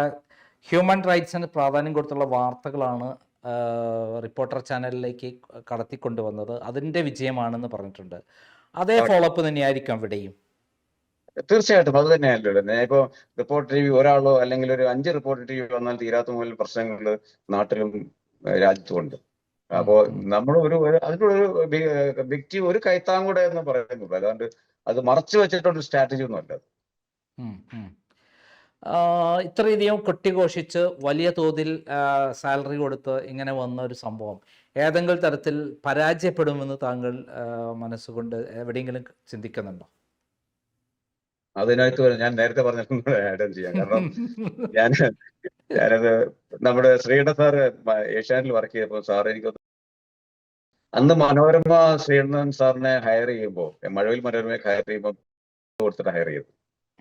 ഹ്യൂമൻ റൈറ്റ്സിന് പ്രാധാന്യം കൊടുത്തുള്ള വാർത്തകളാണ് റിപ്പോർട്ടർ ചാനലിലേക്ക് കടത്തിക്കൊണ്ടുവന്നത്. അതിൻ്റെ വിജയമാണെന്ന് പറഞ്ഞിട്ടുണ്ട്. അതേ ആട്ടെ. ഫോളോ അപ്പ് തന്നെയായിരിക്കും ഇവിടെയും. തീർച്ചയായിട്ടും അത് തന്നെയല്ലോ. ഞാൻ ഇപ്പോ റിപ്പോർട്ടർ ടി വി ഒരാളോ അല്ലെങ്കിൽ ഒരു 5 റിപ്പോർട്ടർ ടി വി വന്നാൽ തീരാത്ത മുതൽ പ്രശ്നങ്ങൾ നാട്ടിലും രാജ്യത്തും ഉണ്ട്. ഉം, അപ്പോ ഉം, നമ്മൾ അതിനൊരു വ്യക്തി ഒരു കൈത്താങ്കൂടെ എന്ന് പറയുന്നുള്ളൂ, അല്ലാണ്ട് അത് മറച്ചു വെച്ചിട്ടുള്ള സ്ട്രാറ്റജി ഒന്നും അല്ല. ഉം, ഉം. ഇത്രയധികം കൊട്ടിഘോഷിച്ച് വലിയ തോതിൽ സാലറി കൊടുത്ത് ഇങ്ങനെ വന്ന ഒരു സംഭവം ഏതെങ്കിലും തരത്തിൽ പരാജയപ്പെടുമെന്ന് താങ്കൾ മനസ്സുകൊണ്ട് എവിടെയെങ്കിലും ചിന്തിക്കുന്നുണ്ടോ? അതിനകത്ത് ഞാൻ നേരത്തെ പറഞ്ഞ ആഡ് ചെയ്യാം. കാരണം ഞാൻ ഞാനത് നമ്മുടെ ശ്രീധർ സാറ് ഏഷ്യാനിൽ വർക്ക് ചെയ്തപ്പോൾ സാർ എനിക്ക് അന്ന് മനോരമ ശ്രീധരൻ സാറിനെ ഹയർ ചെയ്യുമ്പോൾ, മഴവിൽ മനോരമയെ ഹയർ ചെയ്യുമ്പോൾ കൊടുത്തിട്ട് ഹയർ ചെയ്തു.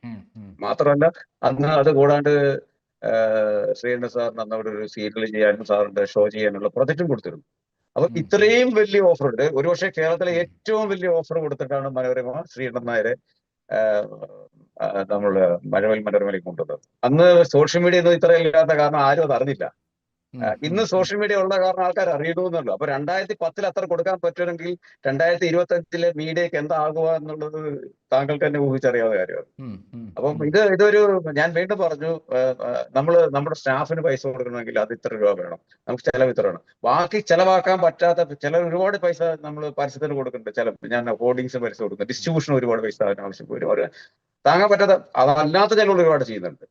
ഉം, ഉം, മാത്രമല്ല അന്ന് അത് കൂടാണ്ട് ശ്രീധരൻ സാറിന് അന്ന് അവിടെ ഒരു സീരിയൽ ചെയ്യാനും സാറിന്റെ ഷോ ചെയ്യാനുള്ള പ്രൊജക്റ്റും കൊടുത്തിരുന്നു. അപ്പൊ ഉം, ഉം, ഇത്രയും വലിയ ഓഫർ ഉണ്ട്. ഒരുപക്ഷെ കേരളത്തിലെ ഉം, ഏറ്റവും വലിയ ഓഫർ കൊടുത്തിട്ടാണ് മനോരമ ശ്രീധരൻ നായരെ നമ്മൾ മഴവിൽ മനോരമയിലേക്ക് കൊണ്ടുവന്നത്. അന്ന് സോഷ്യൽ മീഡിയ ഒന്നും ഇത്ര ഇല്ലാത്ത കാരണം ആരും അത് അറിഞ്ഞില്ല. ഉം, ഉം, ഇന്ന് ഉം. സോഷ്യൽ മീഡിയ ഉള്ള കാരണം ആൾക്കാർ അറിയണമെന്നുള്ളൂ. അപ്പൊ 2010 അത്ര കൊടുക്കാൻ പറ്റുമെങ്കിൽ 2025 മീഡിയക്ക് എന്താകുക എന്നുള്ളത് താങ്കൾക്ക് തന്നെ ഊഹിച്ചറിയാവുന്ന കാര്യമാണ്. ഉം, ഉം, അപ്പം ഉം, ഇതൊരു ഞാൻ വീണ്ടും പറഞ്ഞു, നമ്മുടെ സ്റ്റാഫിന് പൈസ കൊടുക്കണമെങ്കിൽ അത് ഇത്ര രൂപ വേണം, നമുക്ക് ചെലവ് ഇത്രയാണ്. ബാക്കി ചെലവാക്കാൻ പറ്റാത്ത ചില ഒരുപാട് പൈസ നമ്മൾ പരസ്യത്തിന് കൊടുക്കുന്നുണ്ട്. ഞാൻ ഹോർഡിങ്സ് പൈസ കൊടുക്കുന്നു, ഡിസ്ട്രിബ്യൂഷൻ ഒരുപാട് പൈസ ആവശ്യം, ഒരുപാട് താങ്ങാൻ പറ്റാത്ത അതല്ലാത്ത ചിലർ ഒരുപാട് ചെയ്യുന്നുണ്ട്.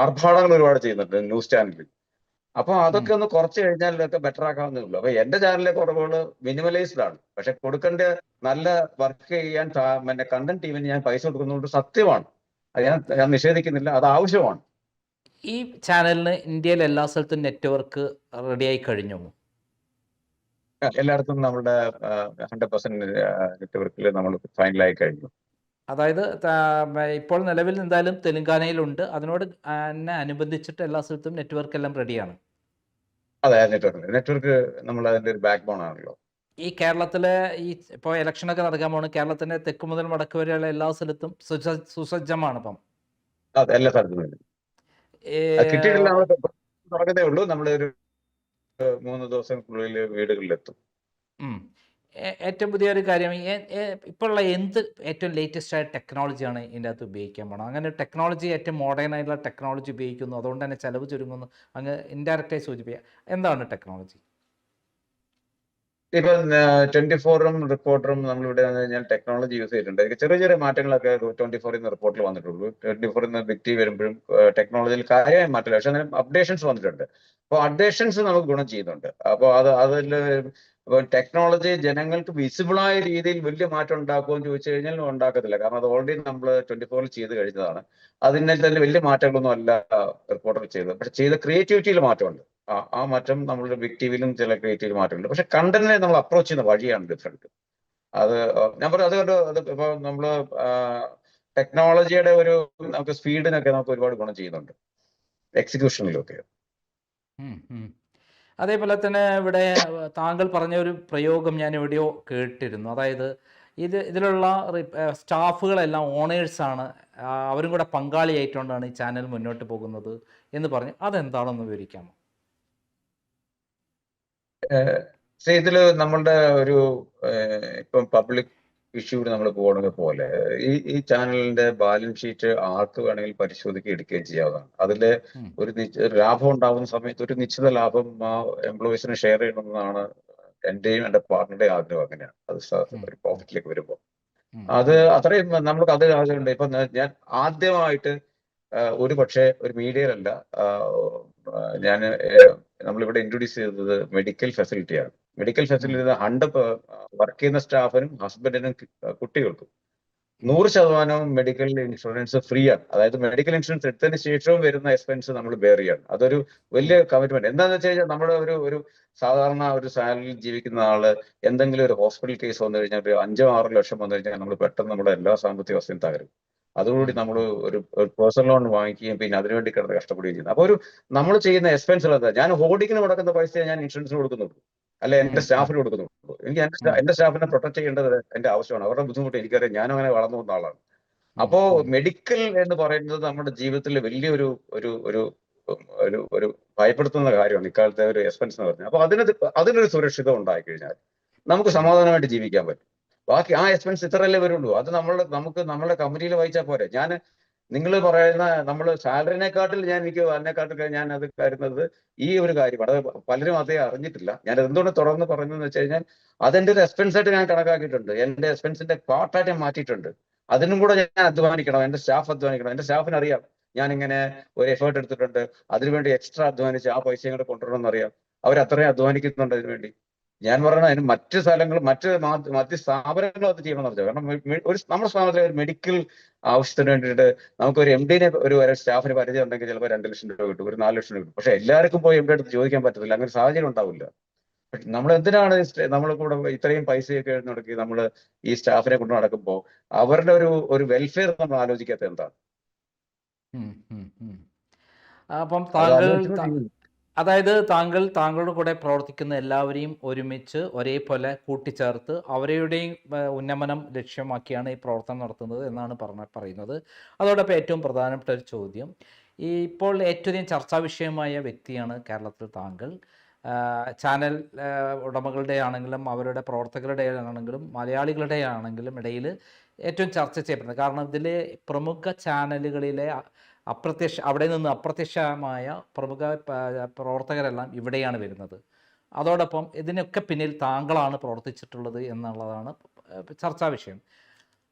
ആർഭാടങ്ങൾ ഒരുപാട് ചെയ്യുന്നുണ്ട് ന്യൂസ് ചാനലിൽ. അപ്പൊ ഉം. അതൊക്കെ ഒന്ന് കുറച്ച് കഴിഞ്ഞാൽ ഇതൊക്കെ ബെറ്റർ ആക്കാവുന്നേ ഉള്ളൂ. അപ്പൊ എന്റെ ചാനലിലെ കുറവുകൾ മിനിമലൈസ്ഡ് ആണ്. പക്ഷെ കൊടുക്കേണ്ട നല്ല വർക്ക് ചെയ്യാൻ പിന്നെ കണ്ടന്റ് ടീമിന് ഞാൻ പൈസ കൊടുക്കുന്നതുകൊണ്ട് സത്യമാണ്. അത് ഞാൻ നിഷേധിക്കുന്നില്ല, അത് ആവശ്യമാണ്. ഈ ചാനലിന് ഇന്ത്യയിൽ എല്ലാ സ്ഥലത്തും നെറ്റ്വർക്ക് റെഡിയായി കഴിഞ്ഞു. എല്ലായിടത്തും നമ്മുടെ 100% നെറ്റ്വർക്കിൽ നമ്മൾ ഫൈനലായി കഴിഞ്ഞു. അതായത് ഇപ്പോൾ നിലവിൽ എന്തായാലും തെലുങ്കാനയിലുണ്ട്. അതിനോട് തന്നെ അനുബന്ധിച്ചിട്ട് എല്ലാ സ്ഥലത്തും നെറ്റ്വർക്ക് എല്ലാം റെഡിയാണ്. അതെ, നെറ്റ്വർക്ക് നമ്മൾ അതിന്റെ ഒരു ബാക്ക് ബോൺ ആണല്ലോ. ഈ കേരളത്തിലെ ഇപ്പോൾ ഇലക്ഷനൊക്കെ നടക്കാൻ പോകുന്നു. കേരളത്തിൻ്റെ തെക്ക് മുതൽ വടക്ക് വരെയുള്ള എല്ലാ സ്ഥലത്തും സുസജ്ജമാണ് ഇപ്പം. അതെ, എല്ലാ സ്ഥലത്തും ഉണ്ട്. ഏ, അത് കിട്ടിയിട്ടില്ല, നമ്മൾ തുടങ്ങുന്നേ ഉള്ളൂ. നമ്മൾ ഒരു 3 ദിവസത്തിനുള്ളിൽ വീടുകളിലെത്തും. ഉം. ഏറ്റവും പുതിയൊരു കാര്യം ഇപ്പോഴുള്ള ഏറ്റവും ലേറ്റസ്റ്റ് ആയ ടെക്നോളജിയാണ് ഇതിൻ്റെ അകത്ത് ഉപയോഗിക്കാൻ പോകണം. അങ്ങനെ ടെക്നോളജി ഏറ്റവും മോഡേൺ ആയിട്ടുള്ള ടെക്നോളജി ഉപയോഗിക്കുന്നു, അതുകൊണ്ട് തന്നെ ചിലവ് ചുരുങ്ങുന്നു, അങ്ങ് ഇൻഡയറക്റ്റായി സൂചിപ്പിക്കുക. എന്താണ് ടെക്നോളജി? ഇപ്പൊ 24-ഉം റിപ്പോർട്ടറും നമ്മളിവിടെ വന്നു കഴിഞ്ഞാൽ ടെക്നോളജി യൂസ് ചെയ്തിട്ടുണ്ട്. ചെറിയ ചെറിയ മാറ്റങ്ങളൊക്കെ 24-ൽ റിപ്പോർട്ടിൽ വന്നിട്ടുള്ളൂ. 24-ൽ ബിഗ് ടി വരുമ്പോഴും ടെക്നോളജിയിൽ കാര്യമായ മാറ്റമില്ല. പക്ഷെ അങ്ങനെ അപ്ഡേഷൻസ് വന്നിട്ടുണ്ട്. അപ്പോൾ അപ്ഡേഷൻസ് നമുക്ക് ഗുണം ചെയ്യുന്നുണ്ട്. അപ്പോൾ അതിൽ ടെക്നോളജി ജനങ്ങൾക്ക് വിസിബിളായ രീതിയിൽ വലിയ മാറ്റം ഉണ്ടാക്കുമെന്ന് ചോദിച്ചു കഴിഞ്ഞാൽ ഉണ്ടാക്കത്തില്ല. കാരണം അത് ഓൾറെഡി നമ്മൾ 24-ൽ ചെയ്ത് കഴിഞ്ഞതാണ്. അതിനെ തന്നെ വലിയ മാറ്റങ്ങളൊന്നും അല്ല റിപ്പോർട്ടർ ചെയ്തത്. പക്ഷെ ചെയ്ത ക്രിയേറ്റിവിറ്റിയിൽ മാറ്റമുണ്ട്. ആ മാറ്റം നമ്മളുടെ ബിഗ് ടിവിയിലും ചില ക്രിയേറ്റീവ് മാറ്റമുണ്ട്. പക്ഷെ കണ്ടന്റിനെ നമ്മൾ അപ്രോച്ച് ചെയ്യുന്ന വഴിയാണ് ഡിഫറെന്റ്. അത് ഞാൻ പറഞ്ഞു, അതുകൊണ്ട് അത് ഇപ്പൊ നമ്മള് ടെക്നോളജിയുടെ നമുക്ക് സ്പീഡിനൊക്കെ നമുക്ക് ഒരുപാട് ഗുണം ചെയ്യുന്നുണ്ട്, എക്സിക്യൂഷനിലൊക്കെ. അതേപോലെ തന്നെ ഇവിടെ താങ്കൾ പറഞ്ഞ ഒരു പ്രയോഗം ഞാൻ എവിടെയോ കേട്ടിരുന്നു. അതായത് ഇതിലുള്ള സ്റ്റാഫുകളെല്ലാം ഓണേഴ്സാണ്, അവരും കൂടെ പങ്കാളിയായിട്ടുകൊണ്ടാണ് ഈ ചാനൽ മുന്നോട്ട് പോകുന്നത് എന്ന് പറഞ്ഞ് അതെന്താണെന്ന് വിവരിക്കാമോ? ഇതില് നമ്മളുടെ ഒരു ഇപ്പം പബ്ലിക് ഇഷ്യൂവിന് നമ്മൾ പോകുന്നത് പോലെ ഈ ചാനലിന്റെ ബാലൻസ് ഷീറ്റ് ആർക്ക് വേണമെങ്കിൽ പരിശോധിക്കുക, എടുക്കുകയും ചെയ്യാവുന്നതാണ്. അതില് ഒരു ലാഭം ഉണ്ടാകുന്ന സമയത്ത് ഒരു നിശ്ചിത ലാഭം ആ എംപ്ലോയീസിന് ഷെയർ ചെയ്യണമെന്നാണ് എന്റെയും എന്റെ പാർട്ണറുടെ ആഗ്രഹം. അങ്ങനെയാണ് അത് ഒരു പ്രോഫിറ്റിലേക്ക് വരുമ്പോൾ അത് അത്രയും നമുക്ക് അത് ആഗ്രഹമുണ്ട്. ഇപ്പൊ ഞാൻ ആദ്യമായിട്ട് ഒരു പക്ഷേ ഒരു മീഡിയയിലല്ല, ഞാൻ നമ്മളിവിടെ ഇൻട്രൊഡ്യൂസ് ചെയ്തത് മെഡിക്കൽ ഫെസിലിറ്റിയാണ്. മെഡിക്കൽ ഫെസിലിറ്റി 100 വർക്ക് ചെയ്യുന്ന സ്റ്റാഫിനും ഹസ്ബൻഡിനും കുട്ടികൾക്കും 100% മെഡിക്കൽ ഇൻഷുറൻസ് ഫ്രീ ആണ്. അതായത് മെഡിക്കൽ ഇൻഷുറൻസ് എടുത്തതിന് ശേഷവും വരുന്ന എക്സ്പെൻസ് നമ്മൾ ബെയർ ചെയ്യാണ്. അതൊരു വലിയ കമ്മിറ്റ്മെന്റ്. എന്താണെന്ന് വെച്ച് കഴിഞ്ഞാൽ നമ്മുടെ ഒരു സാധാരണ ഒരു സാലറിയിൽ ജീവിക്കുന്ന ആള് എന്തെങ്കിലും ഒരു ഹോസ്പിറ്റൽ കേസ് വന്നു കഴിഞ്ഞാൽ ഒരു 5-6 ലക്ഷം വന്നു കഴിഞ്ഞാൽ നമ്മൾ പെട്ടെന്ന് നമ്മുടെ എല്ലാ സാമ്പത്തിക അവസ്ഥയും തകരും. അതോടുകൂടി നമ്മൾ ഒരു പേഴ്സണൽ ലോൺ വാങ്ങിക്കുകയും പിന്നെ അതിനുവേണ്ടി കിടന്ന് കഷ്ടപ്പെടുകയും ചെയ്യുന്നത്. അപ്പൊ നമ്മൾ ചെയ്യുന്ന എക്സ്പെൻസുകൾ എന്താ? ഞാൻ ഹോർഡിങ്ങിന് മുടക്കുന്ന പൈസയെ ഞാൻ ഇൻഷുറൻസിന് കൊടുക്കുന്നുള്ളൂ, അല്ലെ എന്റെ സ്റ്റാഫിന് കൊടുക്കുന്നുള്ളൂ. എനിക്ക് എന്റെ സ്റ്റാഫിനെ പ്രൊട്ടക്ട് ചെയ്യേണ്ടത് എന്റെ ആവശ്യമാണ്. അവരുടെ ബുദ്ധിമുട്ട് എനിക്കറിയാം. ഞാനും അങ്ങനെ വളർന്നു വന്ന ആളാണ്. അപ്പോ മെഡിക്കൽ എന്ന് പറയുന്നത് നമ്മുടെ ജീവിതത്തിൽ വലിയൊരു ഒരു ഒരു ഒരു ഒരു ഭയപ്പെടുത്തുന്ന കാര്യമാണ് ഇക്കാലത്തെ ഒരു എക്സ്പെൻസ് എന്ന് പറഞ്ഞാൽ. അപ്പൊ അതിനൊരു സുരക്ഷിതം ഉണ്ടായി കഴിഞ്ഞാൽ നമുക്ക് സമാധാനമായിട്ട് ജീവിക്കാൻ പറ്റും. ബാക്കി ആ എക്സ്പെൻസ് ഇത്രയല്ലേ വരുള്ളൂ. അത് നമുക്ക് നമ്മുടെ കമ്പനിയിൽ വായിച്ചാൽ പോരെ. നിങ്ങൾ പറയുന്ന നമ്മൾ സാലറിനെക്കാട്ടിൽ അതിനെക്കാട്ടിൽ ഞാൻ അത് കരുതുന്നത് ഈ ഒരു കാര്യമാണ്. അത് പലരും അതേ അറിഞ്ഞിട്ടില്ല. ഞാൻ എന്തുകൊണ്ട് തുടർന്ന് പറഞ്ഞതെന്ന് വെച്ച് കഴിഞ്ഞാൽ അതെന്റെ ഒരു എക്സ്പെൻസ് ആയിട്ട് ഞാൻ കണക്കാക്കിയിട്ടുണ്ട്. എന്റെ എക്സ്പെൻസിന്റെ പാർട്ടായിട്ട് ഞാൻ മാറ്റിയിട്ടുണ്ട്. അതിനും കൂടെ ഞാൻ അധ്വാനിക്കണം, എന്റെ സ്റ്റാഫ് അധ്വാനിക്കണം. എന്റെ സ്റ്റാഫിന് അറിയാം ഞാൻ ഇങ്ങനെ ഒരു എഫേർട്ട് എടുത്തിട്ടുണ്ട്, അതിനുവേണ്ടി എക്സ്ട്രാ അധ്വാനിച്ച് ആ പൈസയും കൂടെ കൊണ്ടുവരണം എന്നറിയാം. അവരത്രയും അധ്വാനിക്കുന്നുണ്ട് അതിനുവേണ്ടി. ഞാൻ പറയുന്നത് അതിന് മറ്റ് സ്ഥലങ്ങൾ മറ്റ് സ്ഥാപനങ്ങൾ അത് ചെയ്യണമെന്ന് പറഞ്ഞു. കാരണം നമ്മുടെ സ്ഥാപനത്തിലെ ഒരു മെഡിക്കൽ ആവശ്യത്തിന് വേണ്ടിയിട്ട് നമുക്ക് ഒരു MD-നെ ഒരു സ്റ്റാഫിന് പരിചയം ഉണ്ടെങ്കിൽ ചിലപ്പോൾ 2 ലക്ഷം രൂപ കിട്ടും, ഒരു 4 ലക്ഷം രൂപ കിട്ടും. പക്ഷെ എല്ലാവർക്കും പോയി MD അടുത്ത് ചോദിക്കാൻ പറ്റത്തില്ല, അങ്ങനെ സാഹചര്യം ഉണ്ടാവില്ല. നമ്മൾ എന്തിനാണ് നമ്മൾ കൂടെ ഇത്രയും പൈസയൊക്കെ എഴുന്നടക്കി നമ്മൾ ഈ സ്റ്റാഫിനെ കൊണ്ട് നടക്കുമ്പോൾ അവരുടെ ഒരു വെൽഫെയർ നമ്മൾ ആലോചിക്കാത്ത എന്താണ്? അപ്പം അത് അതായത് താങ്കളുടെ കൂടെ പ്രവർത്തിക്കുന്ന എല്ലാവരെയും ഒരുമിച്ച് ഒരേപോലെ കൂട്ടിച്ചേർത്ത് അവരുടെയും ഉന്നമനം ലക്ഷ്യമാക്കിയാണ് ഈ പ്രവർത്തനം നടത്തുന്നത് എന്നാണ് പറയുന്നത്. അതോടൊപ്പം ഏറ്റവും പ്രധാനപ്പെട്ട ഒരു ചോദ്യം, ഇപ്പോൾ ഏറ്റവും അധികം ചർച്ചാ വിഷയമായ വ്യക്തിയാണ് കേരളത്തിൽ താങ്കൾ. ചാനൽ ഉടമകളുടെ ആണെങ്കിലും അവരുടെ പ്രവർത്തകരുടെ ആണെങ്കിലും മലയാളികളുടെ ആണെങ്കിലും ഇടയിൽ ഏറ്റവും ചർച്ച ചെയ്യപ്പെടുന്നത്. കാരണം ഇതിൽ പ്രമുഖ ചാനലുകളിലെ അവിടെ നിന്ന് അപ്രത്യക്ഷമായ പ്രമുഖ പ്രവർത്തകരെല്ലാം ഇവിടെയാണ് വരുന്നത്. അതോടൊപ്പം ഇതിനൊക്കെ പിന്നിൽ താങ്കളാണ് പ്രവർത്തിച്ചിട്ടുള്ളത് എന്നുള്ളതാണ് ചർച്ചാ വിഷയം.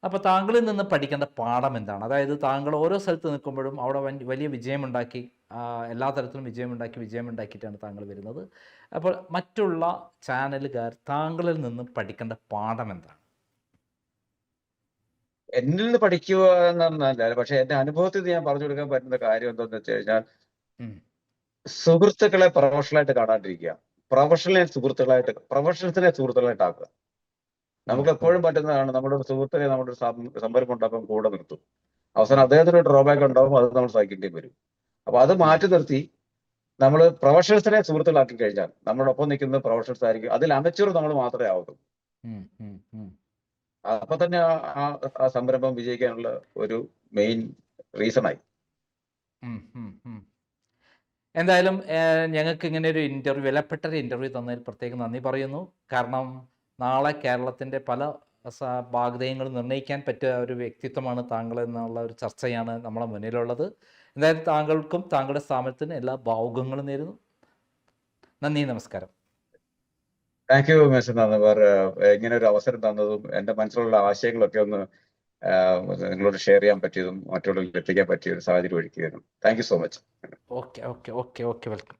അപ്പോൾ താങ്കളിൽ നിന്ന് പഠിക്കേണ്ട പാഠം എന്താണ്? അതായത് താങ്കൾ ഓരോ സ്ഥലത്ത് നിൽക്കുമ്പോഴും അവിടെ വലിയ വിജയമുണ്ടാക്കി, എല്ലാ തരത്തിലും വിജയമുണ്ടാക്കിയിട്ടാണ് താങ്കൾ വരുന്നത്. അപ്പോൾ മറ്റുള്ള ചാനലുകാർ താങ്കളിൽ നിന്ന് പഠിക്കേണ്ട പാഠം എന്താണ്? എന്നിൽ നിന്ന് പഠിക്കുക എന്നല്ല, പക്ഷെ എന്റെ അനുഭവത്തിൽ ഞാൻ പറഞ്ഞു കൊടുക്കാൻ പറ്റുന്ന കാര്യം എന്താണെന്ന് വെച്ച് കഴിഞ്ഞാൽ സുഹൃത്തുക്കളെ പ്രൊഫഷണലായിട്ട് കാണാണ്ടിരിക്കുക, പ്രൊഫഷണൽസിനെ സുഹൃത്തുക്കളായിട്ട് ആക്കുക. നമുക്ക് എപ്പോഴും പറ്റുന്നതാണ് നമ്മുടെ സുഹൃത്തിനെ നമ്മുടെ സംരംഭം ഉണ്ടാക്കാൻ കൂടെ നിർത്തും. അവസാനം അദ്ദേഹത്തിന് ഒരു ഡ്രോബാക്ക് ഉണ്ടാവും, അത് നമ്മൾ സഹിക്കേണ്ടി വരും. അപ്പൊ അത് മാറ്റി നിർത്തി നമ്മൾ പ്രൊഫഷണൽസിനെ സുഹൃത്തുക്കളാക്കി കഴിഞ്ഞാൽ നമ്മുടെ ഒപ്പം നിൽക്കുന്ന പ്രൊഫഷണൽസ് ആയിരിക്കും. അതിൽ അമച്വർ നമ്മൾ മാത്രമേ ആവൂ. അപ്പൊ തന്നെ ആ സംരംഭം വിജയിക്കാനുള്ള ഒരു മെയിൻ റീസണായി. എന്തായാലും ഞങ്ങൾക്ക് ഇങ്ങനെ ഒരു വിലപ്പെട്ട ഒരു ഇന്റർവ്യൂ തന്നതിൽ പ്രത്യേകം നന്ദി പറയുന്നു. കാരണം നാളെ കേരളത്തിൻ്റെ പല ഭാഗതയങ്ങളും നിർണ്ണയിക്കാൻ പറ്റിയ ഒരു വ്യക്തിത്വമാണ് താങ്കൾ എന്നുള്ള ഒരു ചർച്ചയാണ് നമ്മളെ മുന്നിലുള്ളത്. എന്തായാലും താങ്കൾക്കും താങ്കളുടെ സ്ഥാപനത്തിന് എല്ലാ ഭാവുകങ്ങളും നേരുന്നു. നന്ദി, നമസ്കാരം. താങ്ക് യു മിസ്റ്റർ നന്ദകുമാർ, ഇങ്ങനെ ഒരു അവസരം തന്നതും എൻ്റെ മനസ്സിലുള്ള ആശയങ്ങളൊക്കെ ഒന്ന് നിങ്ങളോട് ഷെയർ ചെയ്യാൻ പറ്റിയതും മറ്റുള്ളവരിൽ എത്തിക്കാൻ പറ്റിയ ഒരു സാഹചര്യം ഒരുക്കിയതും thank you so much. Okay, welcome.